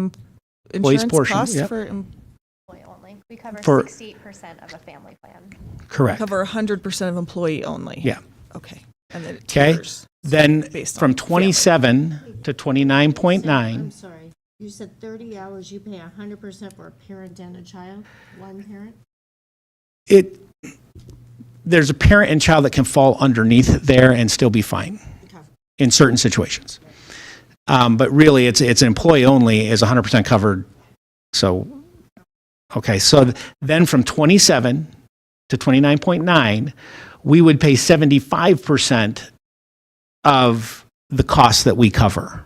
Employee's insurance portion, cost yep. for, Employee only. We cover For- 68% of a family plan. Correct. cover 100% of employee only? Yeah. Okay. And then it Okay. tiers. Then Based on from family. 27 to 29.9. I'm sorry. You said 30 hours, you pay 100% for a parent and a child, one parent? There's a parent and child that can fall underneath there and still be fine in certain situations. But really, it's employee only is 100% covered. So, okay, so then from 27 to 29.9, we would pay 75% of the costs that we cover.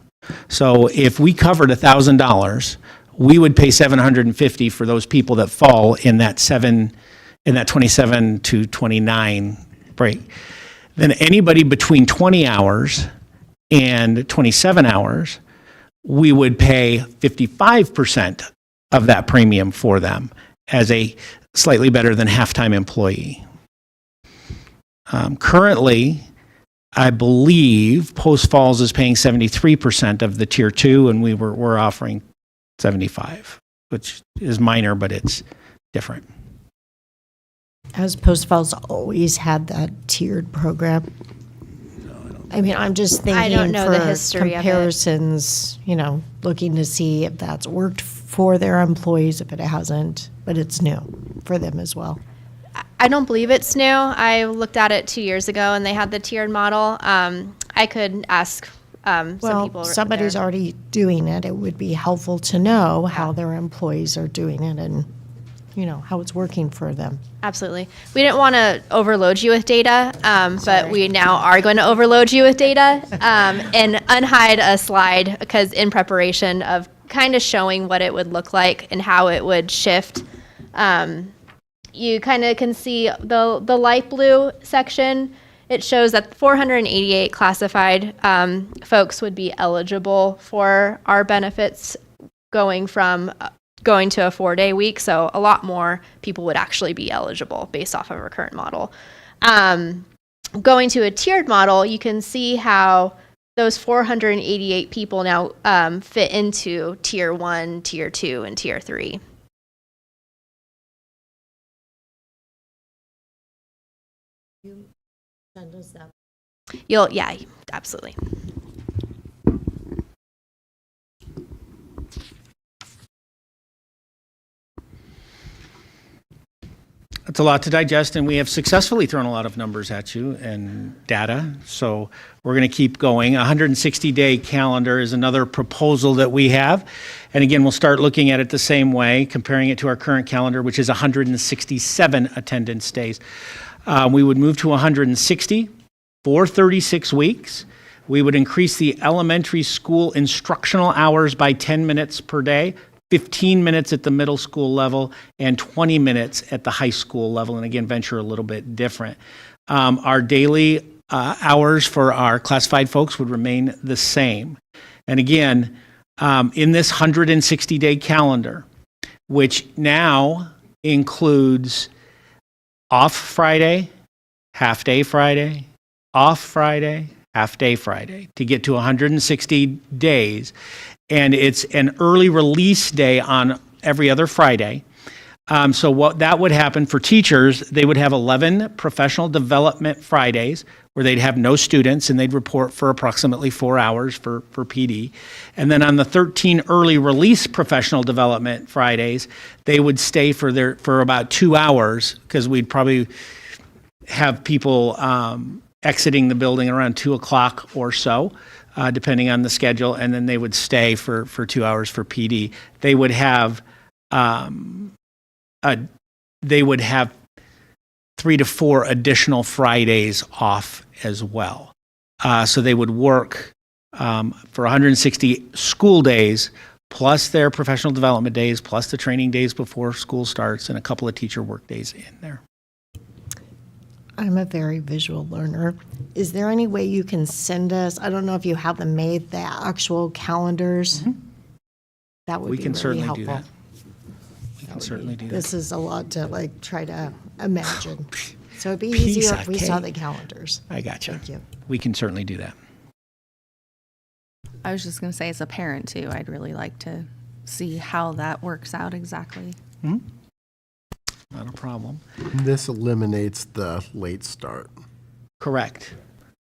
So if we covered $1,000, we would pay $750 for those people that fall in that 27 to 29 break. Then anybody between 20 hours and 27 hours, we would pay 55% of that premium for them as a slightly better than half-time employee. Currently, I believe Post Falls is paying 73% of the tier 2, and we're offering 75, which is minor, but it's different. Has Post Falls always had that tiered program? I mean, I'm just thinking I don't know the for history of it. comparisons, looking to see if that's worked for their employees, if it hasn't, but it's new for them as well. I don't believe it's new. I looked at it 2 years ago, and they had the tiered model. I could ask some people. Well, somebody's there. already doing it. It would be helpful to know how their employees are doing it and, how it's working for them. Absolutely. We didn't want to overload you with data, but we now are going to overload you with data and unhide a slide because in preparation of kind of showing what it would look like and how it would shift. You kind of can see the light blue section. It shows that 488 classified folks would be eligible for our benefits going to a 4-day week. So a lot more people would actually be eligible based off of our current model. Going to a tiered model, you can see how those 488 people now fit into tier 1, tier 2, and tier 3. Send us that. Yeah, absolutely. It's a lot to digest, and we have successfully thrown a lot of numbers at you and data. So we're going to keep going. A 160-day calendar is another proposal that we have. And again, we'll start looking at it the same way, comparing it to our current calendar, which is 167 attendance days. We would move to 160 for 36 weeks. We would increase the elementary school instructional hours by 10 minutes per day, 15 minutes at the middle school level, and 20 minutes at the high school level. And again, venture a little bit different. Our daily hours for our classified folks would remain the same. And again, in this 160-day calendar, which now includes off Friday, half-day Friday, off Friday, half-day Friday, to get to 160 days. And it's an early release day on every other Friday. So what that would happen for teachers, they would have 11 professional development Fridays where they'd have no students and they'd report for approximately 4 hours for PD. And then on the 13 early release professional development Fridays, they would stay for about 2 hours because we'd probably have people exiting the building around 2 o'clock or so, depending on the schedule, and then they would stay for 2 hours for PD. They would have 3 to 4 additional Fridays off as well. So they would work for 160 school days plus their professional development days, plus the training days before school starts, and a couple of teacher work days in there. I'm a very visual learner. Is there any way you can send us, I don't know if you have them made, the actual calendars? That would We be can really certainly helpful. do that. We can certainly do that. This is a lot to like try to imagine. So it'd be Piece easier of if we saw the cake. calendars. I gotcha. Thank you. We can certainly do that. I was just going to say, as a parent too, I'd really like to see how that works out exactly. Not a problem. This eliminates the late start. Correct.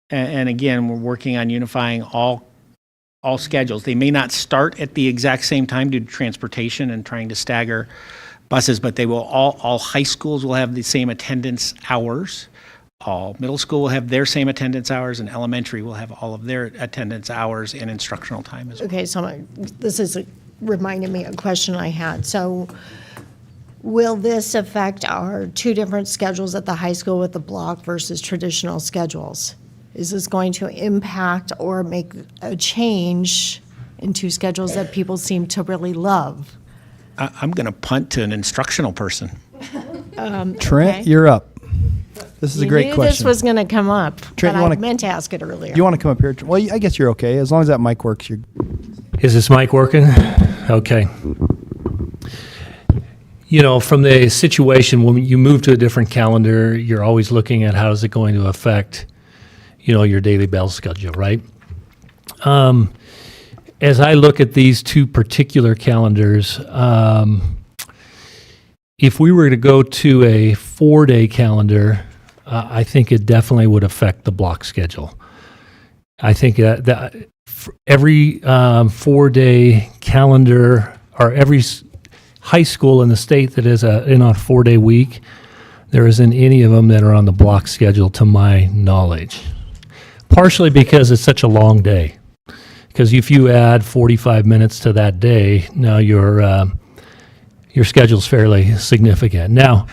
And again, we're working on unifying all schedules. They may not start at the exact same time due to transportation and trying to stagger buses, but they will all high schools will have the same attendance hours. All middle school will have their same attendance hours, and elementary will have all of their attendance hours and instructional time as well. Okay, so this is reminding me of a question I had. So will this affect our two different schedules at the high school with the block versus traditional schedules? Is this going to impact or make a change in two schedules that people seem to really love? I'm going to punt to an instructional person. Trent, Okay. you're up. This is a You great knew question. this was going to come up, Trent, but you I wanna- meant to ask it earlier. You want to come up here? Well, I guess you're okay. As long as that mic works, you're. Is this mic working? Okay. You know, from the situation, when you move to a different calendar, you're always looking at how is it going to affect, you know, your daily bell schedule, right? As I look at these two particular calendars, if we were to go to a 4-day calendar, I think it definitely would affect the block schedule. I think that every 4-day calendar, or every high school in the state that is in a 4-day week, there isn't any of them that are on the block schedule to my knowledge. Partially because it's such a long day. Because if you add 45 minutes to that day, now your schedule's fairly significant. Now,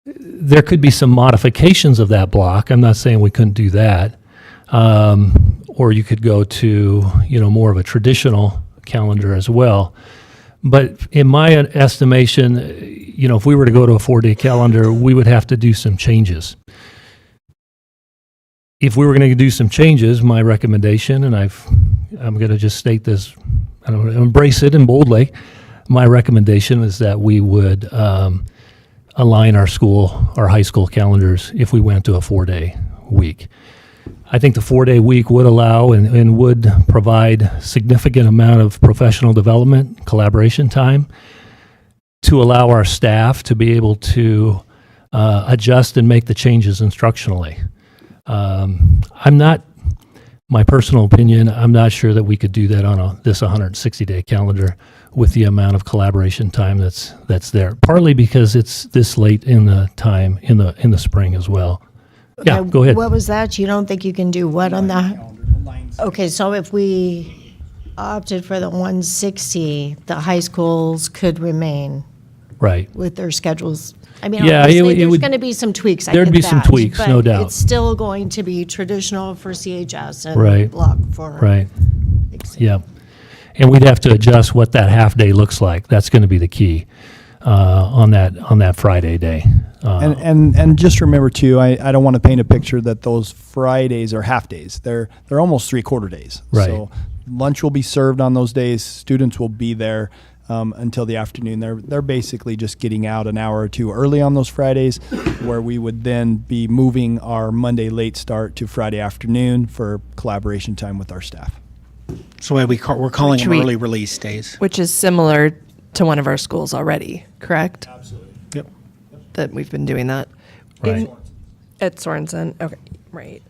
there could be some modifications of that block. I'm not saying we couldn't do that. Or you could go to, you know, more of a traditional calendar as well. But in my estimation, you know, if we were to go to a 4-day calendar, we would have to do some changes. If we were going to do some changes, my recommendation, and I'm going to just state this, I don't embrace it and boldly, my recommendation is that we would align our high school calendars if we went to a 4-day week. I think the 4-day week would allow and would provide significant amount of professional development, collaboration time to allow our staff to be able to adjust and make the changes instructionally. My personal opinion, I'm not sure that we could do that on this 160-day calendar with the amount of collaboration time that's there. Partly because it's this late in the time in the spring as well. Yeah, Okay, go ahead. What was that? You don't think you can do what on that? Okay, so if we opted for the 160, the high schools could remain Right. with their schedules. I mean, Yeah, obviously, it there's would- going to be some tweaks. there'd be some tweaks, no doubt. It's still going to be traditional for CHS and Right. block for. Right. exam. Yeah. And we'd have to adjust what that half day looks like. That's going to be the key on that Friday day. And just remember too, I don't want to paint a picture that those Fridays are half days. They're almost 3/4 days. Right. So lunch will be served on those days. Students will be there until the afternoon. They're basically just getting out an hour or two early on those Fridays, where we would then be moving our Monday late start to Friday afternoon for collaboration time with our staff. So we're calling them Which we- early release days. Which is similar to one of our schools already, correct? Yep. That we've been doing that. Right. At Sorensen, okay, right.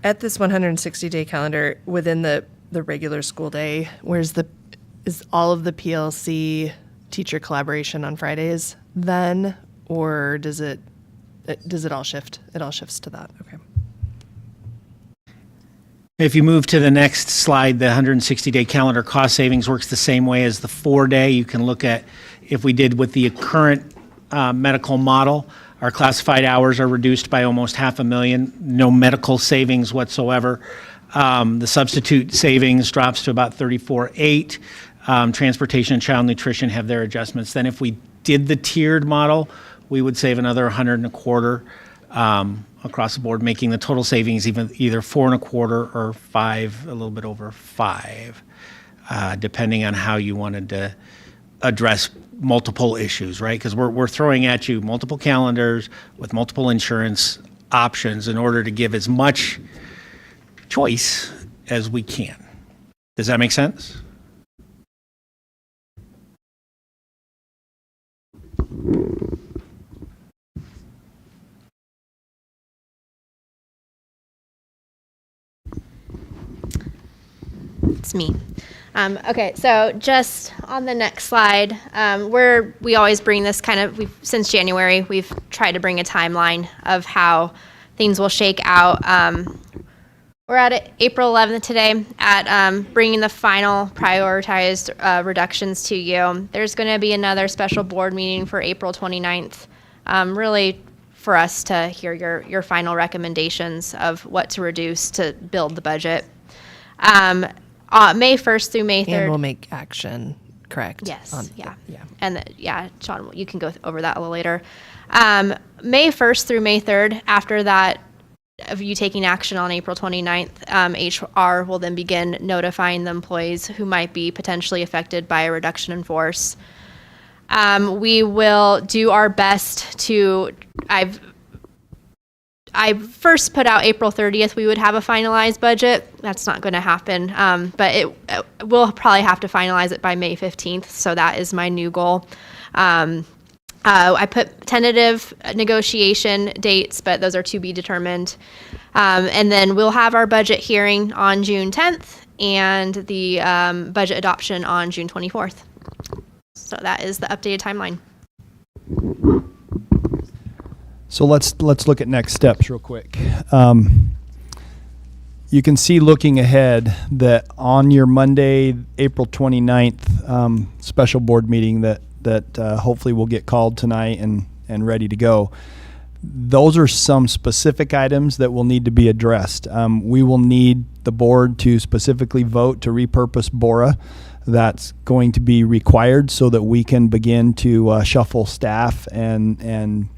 At this 160-day calendar, within the regular school day, is all of the PLC teacher collaboration on Fridays then, or does it all shift? It all shifts to that, okay. If you move to the next slide, the 160-day calendar cost savings works the same way as the 4-day. You can look at, if we did with the current medical model, our classified hours are reduced by almost $500,000, no medical savings whatsoever. The substitute savings drops to about 34.8. Transportation and child nutrition have their adjustments. Then if we did the tiered model, we would save another 125 across the board, making the total savings either 4.25 or 5, a little bit over 5, depending on how you wanted to address multiple issues, right? Because we're throwing at you multiple calendars with multiple insurance options in order to give as much choice as we can. Does that make sense? It's me. Okay, so just on the next slide, we always bring this since January, we've tried to bring a timeline of how things will shake out. We're at April 11th today at bringing the final prioritized reductions to you. There's going to be another special board meeting for April 29th, really for us to hear your final recommendations of what to reduce to build the budget. May 1st through May 3rd. And we'll make action, correct? Yes, yeah. Yeah. And Sean, you can go over that a little later. May 1st through May 3rd, after that, of you taking action on April 29th, HR will then begin notifying the employees who might be potentially affected by a reduction in force. We will do our best to, I first put out April 30th, we would have a finalized budget. That's not going to happen, but we'll probably have to finalize it by May 15th, so that is my new goal. I put tentative negotiation dates, but those are to be determined. And then we'll have our budget hearing on June 10th and the budget adoption on June 24th. So that is the updated timeline. So let's look at next steps real quick. You can see looking ahead that on your Monday, April 29th special board meeting that hopefully will get called tonight and ready to go. Those are some specific items that will need to be addressed. We will need the board to specifically vote to repurpose Bora. That's going to be required so that we can begin to shuffle staff and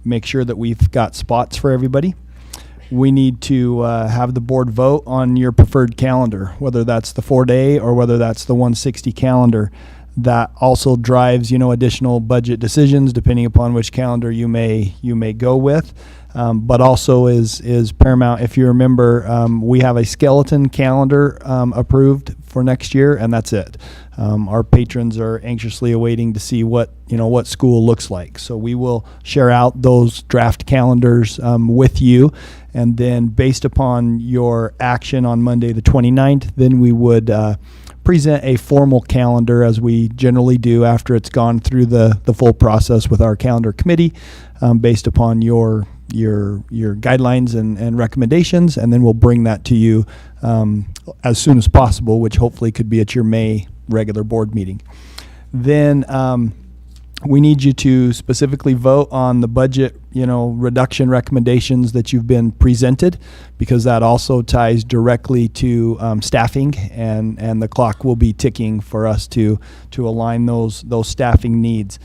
make sure that we've got spots for everybody. We need to have the board vote on your preferred calendar, whether that's the 4-day or whether that's the 160 calendar. That also drives, additional budget decisions depending upon which calendar you may go with, but also is paramount. If you remember, we have a skeleton calendar approved for next year, and that's it. Our patrons are anxiously awaiting to see what school looks like. So we will share out those draft calendars with you, and then based upon your action on Monday the 29th, then we would present a formal calendar as we generally do after it's gone through the full process with our calendar committee, based upon your guidelines and recommendations, and then we'll bring that to you as soon as possible, which hopefully could be at your May regular board meeting. Then we need you to specifically vote on the budget, reduction recommendations that you've been presented, because that also ties directly to staffing, and the clock will be ticking for us to align those staffing needs.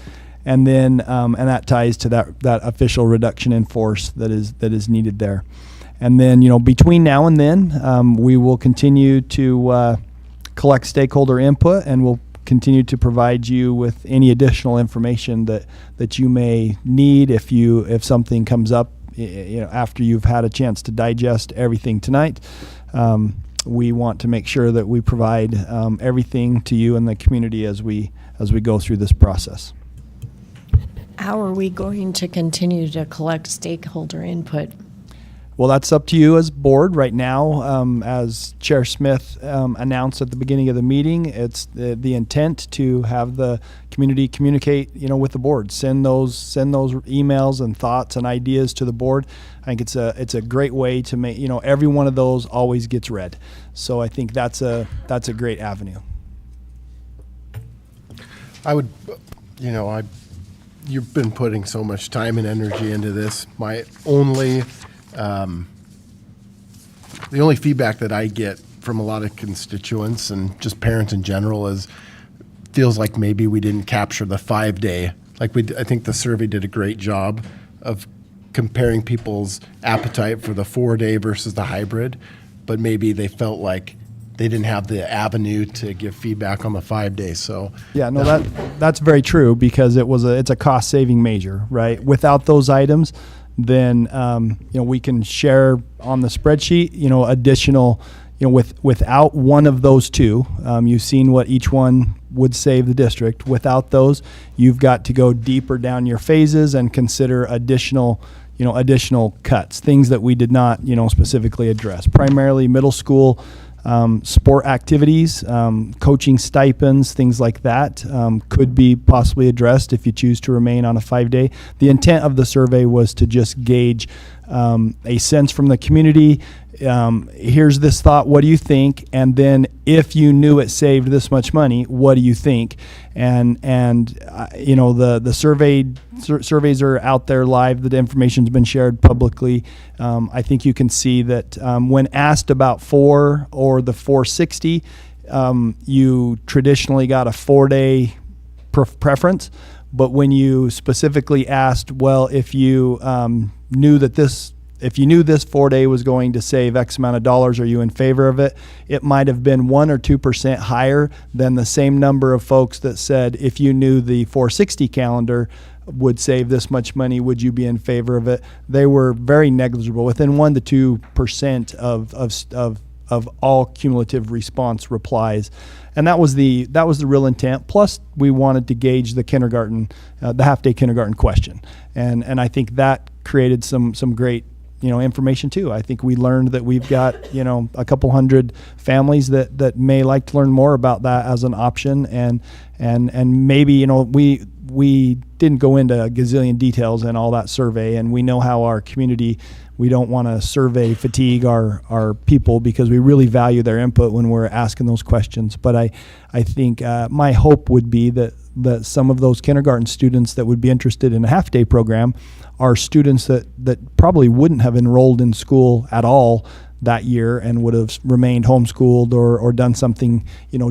And then and that ties to that official reduction in force that is needed there. And then between now and then, we will continue to collect stakeholder input, and we'll continue to provide you with any additional information that you may need if something comes up after you've had a chance to digest everything tonight. We want to make sure that we provide everything to you and the community as we go through this process. How are we going to continue to collect stakeholder input? Well, that's up to you as board right now. As Chair Smith announced at the beginning of the meeting, it's the intent to have the community communicate, with the board. Send those emails and thoughts and ideas to the board. I think it's a great way to make every one of those always gets read. So I think that's a great avenue. I would, you've been putting so much time and energy into this. My only the only feedback that I get from a lot of constituents and just parents in general is feels like maybe we didn't capture the 5-day. I think the survey did a great job of comparing people's appetite for the 4-day versus the hybrid, but maybe they felt like they didn't have the avenue to give feedback on the 5-day. So Yeah, no, that's very true, because it's a cost saving measure, right? Without those items, then we can share on the spreadsheet, additional, without one of those two, you've seen what each one would save the district. Without those, you've got to go deeper down your phases and consider additional cuts, things that we did not, specifically address. Primarily middle school sport activities, coaching stipends, things like that could be possibly addressed if you choose to remain on a 5-day. The intent of the survey was to just gauge a sense from the community. Here's this thought, what do you think? And then if you knew it saved this much money, what do you think? And the surveys are out there live. The information's been shared publicly. I think you can see that when asked about 4 or the 460, you traditionally got a 4-day preference. But when you specifically asked, well, if you knew this 4-day was going to save X amount of dollars, are you in favor of it? It might have been 1 or 2% higher than the same number of folks that said, if you knew the 460 calendar would save this much money, would you be in favor of it? They were very negligible, within 1 to 2% of all cumulative response replies. And that was the real intent. Plus, we wanted to gauge the kindergarten, the half-day kindergarten question. And I think that created some great information too. I think we learned that we've got, a couple hundred families that may like to learn more about that as an option. And maybe, we didn't go into a gazillion details in all that survey, and we know how our community, we don't want to survey fatigue our people, because we really value their input when we're asking those questions. But I think my hope would be that some of those kindergarten students that would be interested in a half-day program are students that probably wouldn't have enrolled in school at all that year and would have remained homeschooled or done something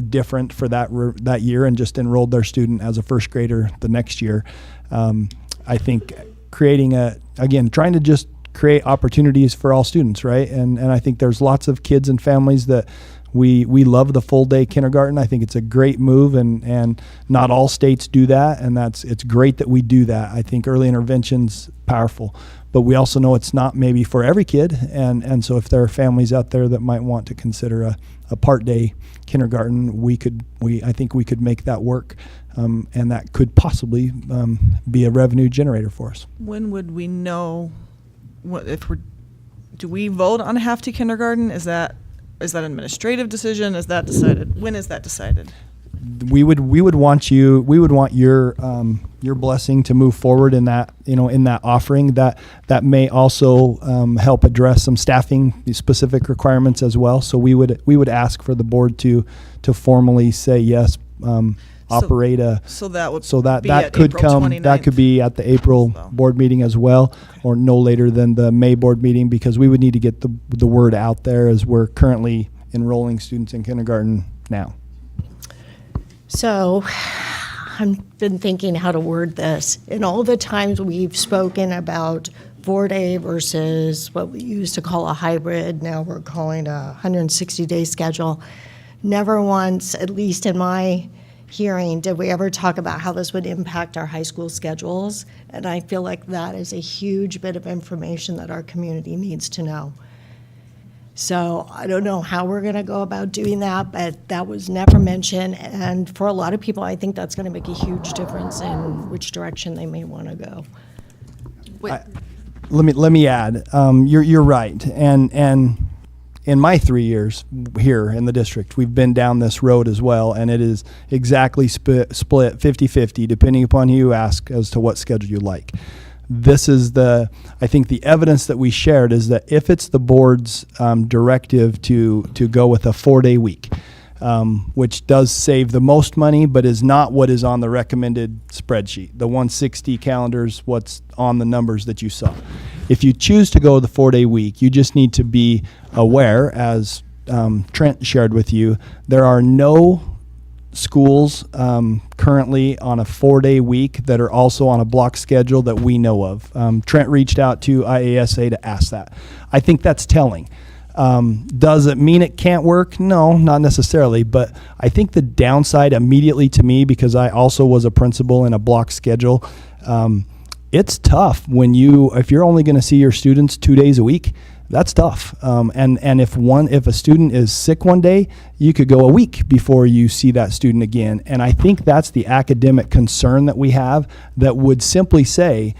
different for that year and just enrolled their student as a first grader the next year. I think trying to just create opportunities for all students, right? And I think there's lots of kids and families that we love the full day kindergarten. I think it's a great move, and not all states do that, and it's great that we do that. I think early intervention's powerful, but we also know it's not maybe for every kid, and so if there are families out there that might want to consider a part day kindergarten, I think we could make that work, and that could possibly be a revenue generator for us. When would we know do we vote on a half-day kindergarten? Is that an administrative decision? Is that decided? When is that decided? We would want your blessing to move forward in that offering. That may also help address some staffing specific requirements as well. So we would ask for the board to formally say yes. Operate a that could April come 29th. That could be at the April board meeting as well, or no later than the May board meeting, because we would need to get the word out there as we're currently enrolling students in kindergarten now. So I've been thinking how to word this. In all the times we've spoken about 4-day versus what we used to call a hybrid, now we're calling a 160-day schedule, never once, at least in my hearing, did we ever talk about how this would impact our high school schedules. And I feel like that is a huge bit of information that our community needs to know. So I don't know how we're going to go about doing that, but that was never mentioned. And for a lot of people, I think that's going to make a huge difference in which direction they may want to go. Let me add, you're right. And in my 3 years here in the district, we've been down this road as well, and it is exactly split 50-50, depending upon who you ask as to what schedule you like. This is I think the evidence that we shared is that if it's the board's directive to go with a 4-day week, which does save the most money, but is not what is on the recommended spreadsheet. The 160 calendar is what's on the numbers that you saw. If you choose to go the 4-day week, you just need to be aware, as Trent shared with you, there are no schools currently on a 4-day week that are also on a block schedule that we know of. Trent reached out to IASA to ask that. I think that's telling. Does it mean it can't work? No, not necessarily. But I think the downside immediately to me, because I also was a principal in a block schedule, it's tough if you're only going to see your students 2 days a week. That's tough. And if a student is sick one day, you could go a week before you see that student again. And I think that's the academic concern that we have, that would simply say,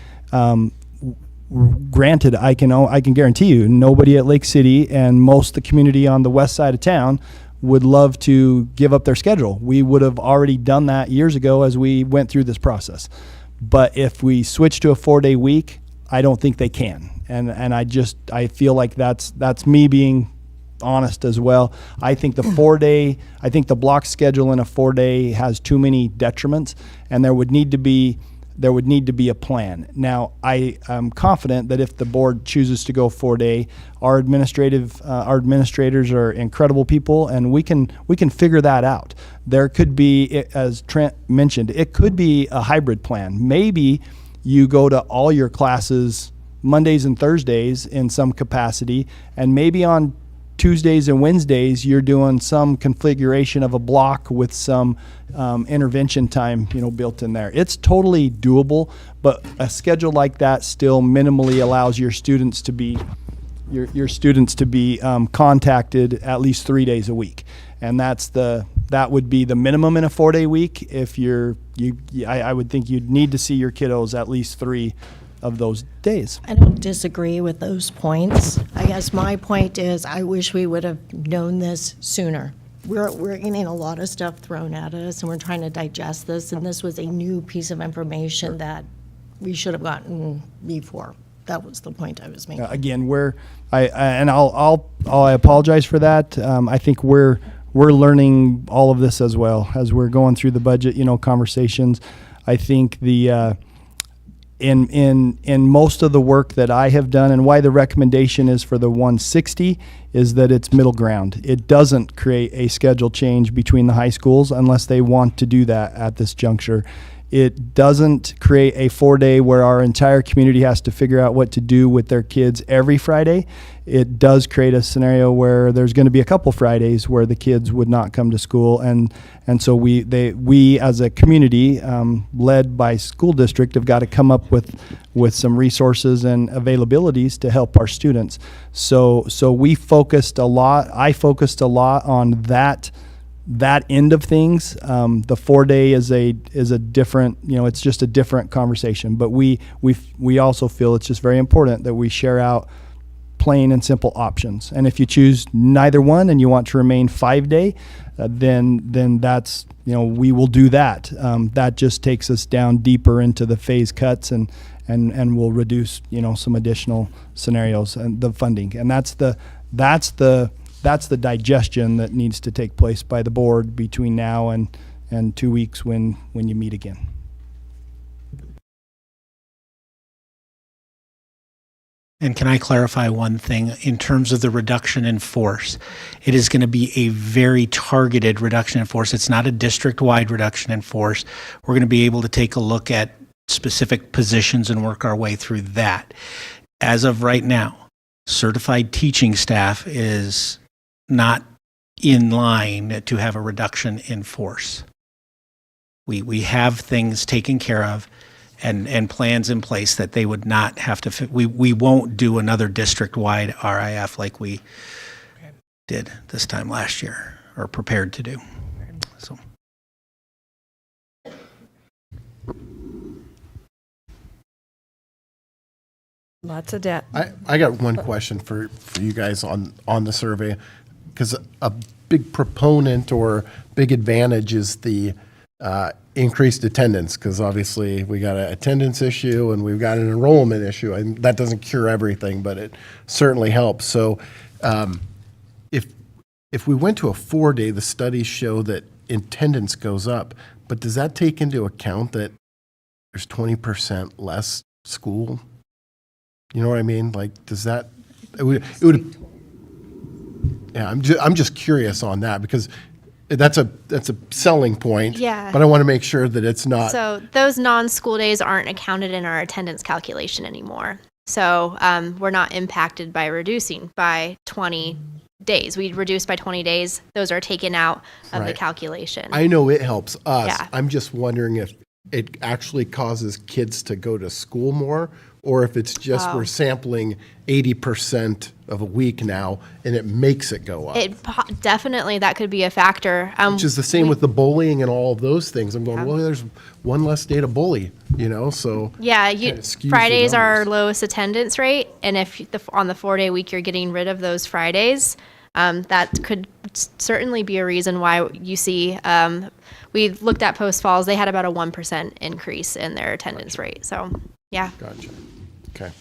granted, I can guarantee you nobody at Lake City and most of the community on the west side of town would love to give up their schedule. We would have already done that years ago as we went through this process. But if we switch to a 4-day week, I don't think they can. And I feel like that's me being honest as well. I think the block schedule in a 4-day has too many detriments, and there would need to be a plan. Now, I am confident that if the board chooses to go 4-day, our administrators are incredible people, and we can figure that out. There could be, as Trent mentioned, it could be a hybrid plan. Maybe you go to all your classes Mondays and Thursdays in some capacity, and maybe on Tuesdays and Wednesdays you're doing some configuration of a block with some intervention time, built in there. It's totally doable, but a schedule like that still minimally allows your students to be contacted at least 3 days a week, and that would be the minimum in a 4-day week. If I would think you'd need to see your kiddos at least 3 of those days. I don't disagree with those points. I guess my point is I wish we would have known this sooner. We're getting a lot of stuff thrown at us, and we're trying to digest this, and this was a new piece of information that we should have gotten before. That was the point I was making. Again, I apologize for that. I think we're learning all of this as well as we're going through the budget, conversations. I think in most of the work that I have done, and why the recommendation is for the 160 is that it's middle ground. It doesn't create a schedule change between the high schools unless they want to do that at this juncture. It doesn't create a 4-day where our entire community has to figure out what to do with their kids every Friday. It does create a scenario where there's going to be a couple Fridays where the kids would not come to school, and so we as a community, led by school district, have got to come up with some resources and availabilities to help our students. So I focused a lot on that end of things. The 4-day is a different, it's just a different conversation. But we also feel it's just very important that we share out plain and simple options. And if you choose neither one and you want to remain 5-day, then that's, we will do that. That just takes us down deeper into the phase cuts and will reduce, some additional scenarios and the funding. And that's the digestion that needs to take place by the board between now and 2 weeks when you meet again. And can I clarify one thing in terms of the reduction in force? It is going to be a very targeted reduction in force. It's not a district-wide reduction in force. We're going to be able to take a look at specific positions and work our way through that. As of right now, certified teaching staff is not in line to have a reduction in force. We have things taken care of and plans in place that they would not have to we won't do another district-wide RIF like we did this time last year, or prepared to do. So Lots of debt. I got one question for you guys on the survey, because a big proponent or big advantage is the increased attendance, because obviously we got an attendance issue and we've got an enrollment issue, and that doesn't cure everything, but it certainly helps. So if if we went to a 4-day, the studies show that attendance goes up. But does that take into account that there's 20% less school? You know what I mean? Like, does that, it would, yeah, I'm just curious on that because that's a selling point. Yeah. But I want to make sure that it's not. So those non-school days aren't accounted in our attendance calculation anymore. So we're not impacted by reducing by 20 days. We reduce by 20 days. Those are taken out of the Right. calculation. I know it helps us. Yeah. I'm just wondering if it actually causes kids to go to school more, or if it's just we're sampling 80% of a week now, and it makes it go up. Definitely, that could be a factor. Which is the same with the bullying and all of those things. I'm going, well, there's one less day to bully, so. Yeah, kinda skews the Fridays are our numbers. lowest attendance rate, and if on the 4-day week you're getting rid of those Fridays, that could certainly be a reason why you see. We looked at Post Falls; they had about a 1% increase in their attendance rate. So, yeah. Gotcha. Okay.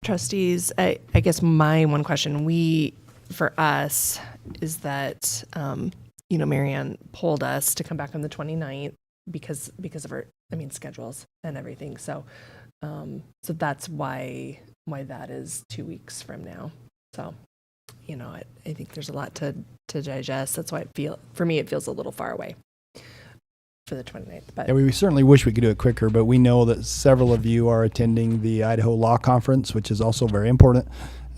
Trustees, I guess my one question for us is that, Marianne pulled us to come back on the 29th because of our, schedules and everything. So that's why that is 2 weeks from now. So, I think there's a lot to digest. That's why for me, it feels a little far away for the 29th. But Yeah, we certainly wish we could do it quicker, but we know that several of you are attending the Idaho Law Conference, which is also very important,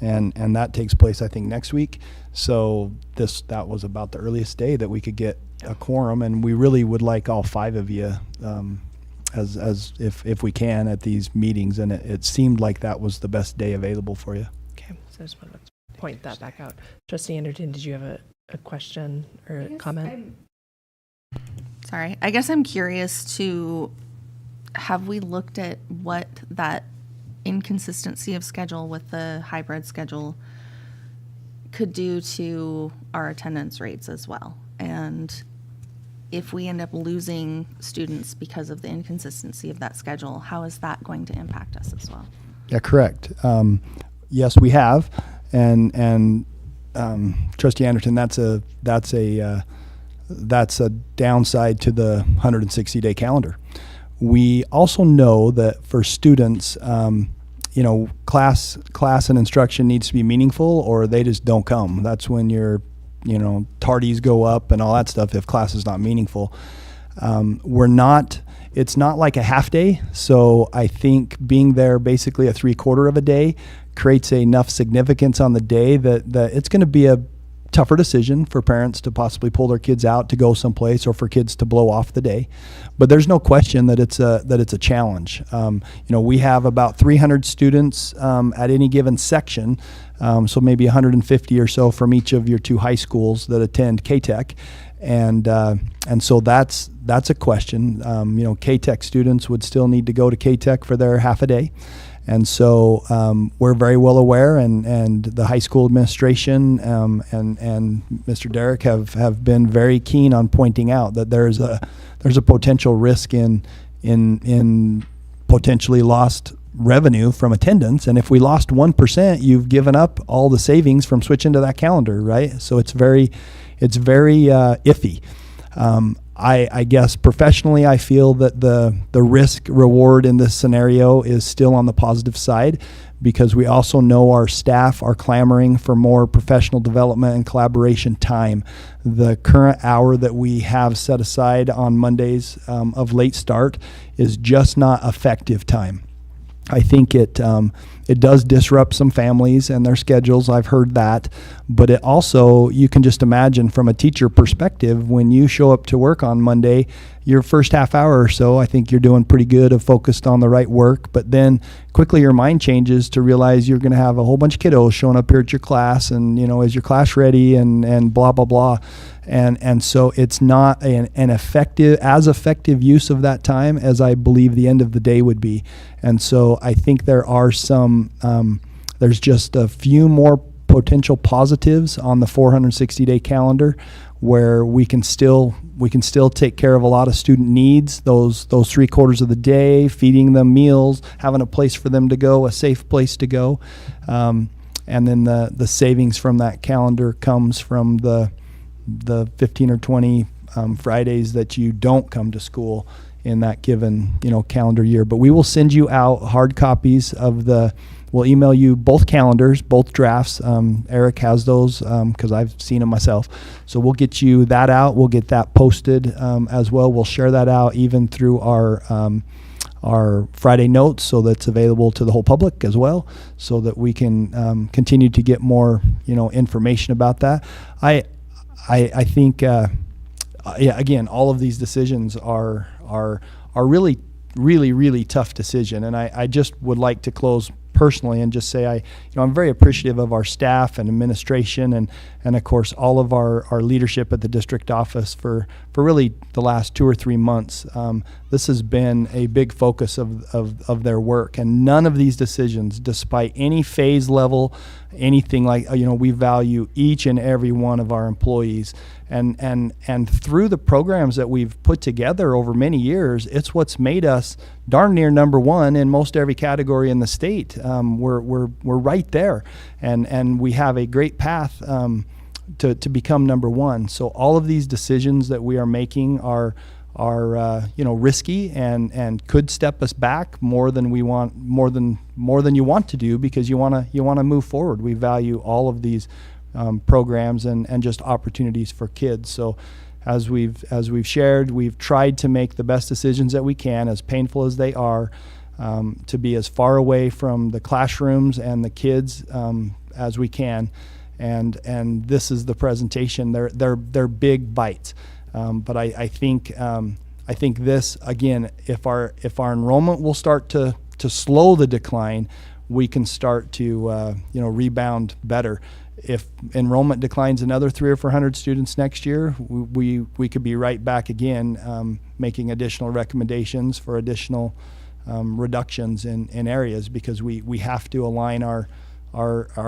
and that takes place, I think, next week. So that was about the earliest day that we could get a quorum, and we really would like all 5 of you, as if we can, at these meetings, and it seemed like that was the best day available for you. okay, so I just want to point that back out. Trustee Anderton, did you have a question or a comment? Sorry, I guess I'm curious have we looked at what that inconsistency of schedule with the hybrid schedule could do to our attendance rates as well? And if we end up losing students because of the inconsistency of that schedule, how is that going to impact us as well? Yeah, correct. Yes, we have, and Trustee Anderton, that's a downside to the 160-day calendar. We also know that for students, class and instruction needs to be meaningful, or they just don't come. That's when your tardies go up and all that stuff if class is not meaningful. It's not like a half day, so I think being there basically a 3/4 of a day creates enough significance on the day that it's going to be a tougher decision for parents to possibly pull their kids out to go someplace, or for kids to blow off the day. But there's no question that it's a challenge. We have about 300 students at any given section, so maybe 150 or so from each of your 2 high schools that attend K-Tech, and so that's a question. K-Tech students would still need to go to K-Tech for their half a day. And so we're very well aware, and the high school administration and Mr. Derrick have been very keen on pointing out that there's a potential risk in potentially lost revenue from attendance. And if we lost 1%, you've given up all the savings from switching to that calendar, right? So it's very iffy. I guess professionally, I feel that the risk reward in this scenario is still on the positive side, because we also know our staff are clamoring for more professional development and collaboration time. The current hour that we have set aside on Mondays of late start is just not effective time. I think it does disrupt some families and their schedules. I've heard that, but it also, you can just imagine from a teacher perspective, when you show up to work on Monday, your first half hour or so, I think you're doing pretty good of focused on the right work, but then quickly your mind changes to realize you're going to have a whole bunch of kiddos showing up here at your class, and is your class ready, and blah blah blah, and so it's not an effective use of that time as I believe the end of the day would be. And so I think there are there's just a few more potential positives on the 460-day calendar. where we can still take care of a lot of student needs, those 3/4 of the day, feeding them meals, having a place for them to go, a safe place to go. And then the savings from that calendar comes from the 15 or 20 Fridays that you don't come to school in that given calendar year. But we will send you out hard copies of we'll email you both calendars, both drafts. Eric has those because I've seen them myself. So we'll get you that out. We'll get that posted as well. We'll share that out even through our Friday notes, so that's available to the whole public as well, so that we can continue to get more information about that. I think again, all of these decisions are really, really, really tough decision, and I just would like to close personally and just say I'm very appreciative of our staff and administration and of course all of our leadership at the district office for really the last 2 or 3 months. This has been a big focus of their work, and none of these decisions, despite any phase level, anything like we value each and every one of our employees, and through the programs that we've put together over many years, it's what's made us darn near number one in most every category in the state. We're right there, and we have a great path to become number one. So all of these decisions that we are making are risky and could step us back more than we want, more than you want to do, because you want to move forward. We value all of these programs and just opportunities for kids. So as we've shared, we've tried to make the best decisions that we can, as painful as they are, to be as far away from the classrooms and the kids as we can. And this is the presentation. They're big bites, but I think this, again, if our enrollment will start to slow the decline, we can start to rebound better. If enrollment declines another 300 or 400 students next year, we could be right back again, making additional recommendations for additional reductions in areas, because we have to align our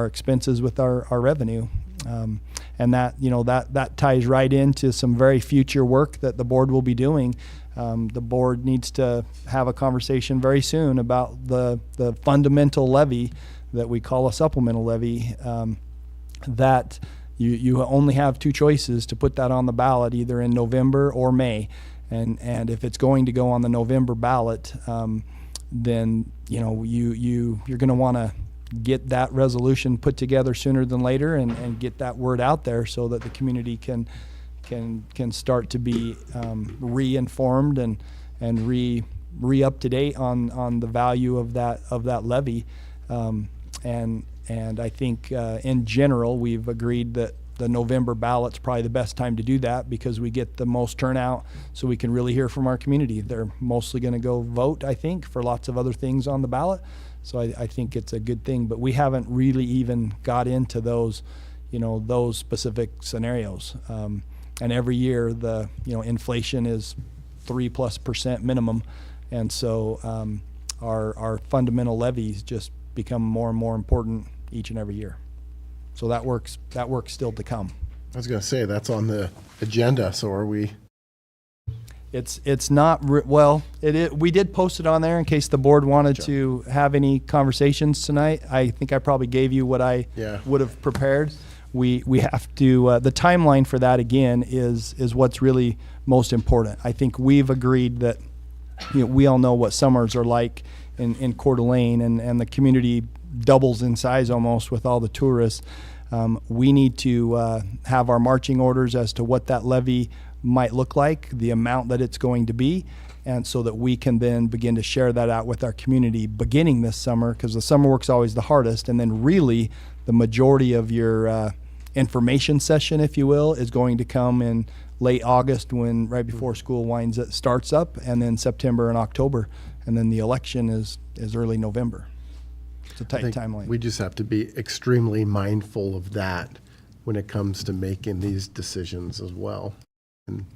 expenses with our revenue, and that ties right into some very future work that the board will be doing. The board needs to have a conversation very soon about the fundamental levy that we call a supplemental levy. That you only have 2 choices to put that on the ballot, either in November or May, and if it's going to go on the November ballot, then you're going to want to get that resolution put together sooner than later, and get that word out there so that the community can start to be re-informed and re up to date on the value of that levy. And I think in general we've agreed that the November ballot's probably the best time to do that, because we get the most turnout, so we can really hear from our community. They're mostly going to go vote, I think, for lots of other things on the ballot. So I think it's a good thing, but we haven't really even got into those specific scenarios. And every year the inflation is 3+% minimum, and so our fundamental levies just become more and more important each and every year. So that work's still to come. I was going to say that's on the agenda. So are we? It's not we did post it on there in case the board wanted to have any conversations tonight. I think I probably gave you what I would have prepared. We have to the timeline for that again is what's really most important. I think we've agreed that we all know what summers are like in Coeur d'Alene, and the community doubles in size almost with all the tourists. We need to have our marching orders as to what that levy might look like, the amount that it's going to be, and so that we can then begin to share that out with our community beginning this summer, because the summer work's always the hardest, and then really the majority of your information session, if you will, is going to come in late August, when right before school starts up, and then September and October, and then the election is early November. It's a tight timeline. We just have to be extremely mindful of that when it comes to making these decisions as well. And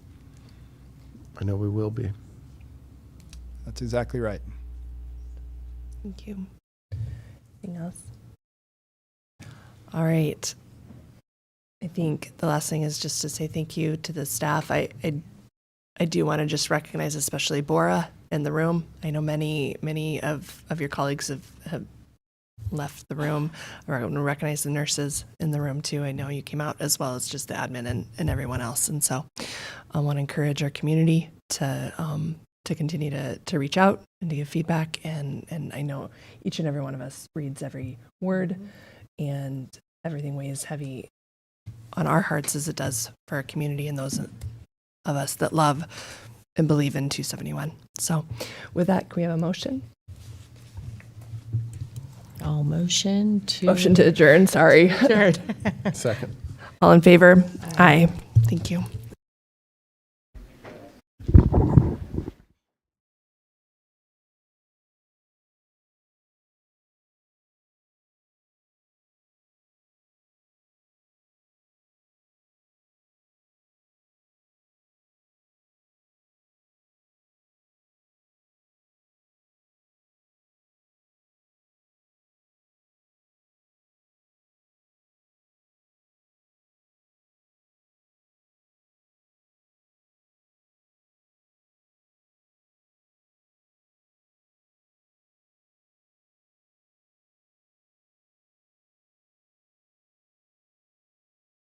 I know we will be. That's exactly right. Thank you. Anything else? All right. I think the last thing is just to say thank you to the staff. I do want to just recognize especially Bora in the room. I know many of your colleagues have left the room. I want to recognize the nurses in the room too. I know you came out as well as just the admin and everyone else. And so I want to encourage our community to continue to reach out and to give feedback. And I know each and every one of us reads every word, and everything weighs heavy on our hearts as it does for our community and those of us that love and believe in 271. So with that, can we have a motion? All motion to. Motion to adjourn, sorry. Second. All in favor? Aye. Thank you.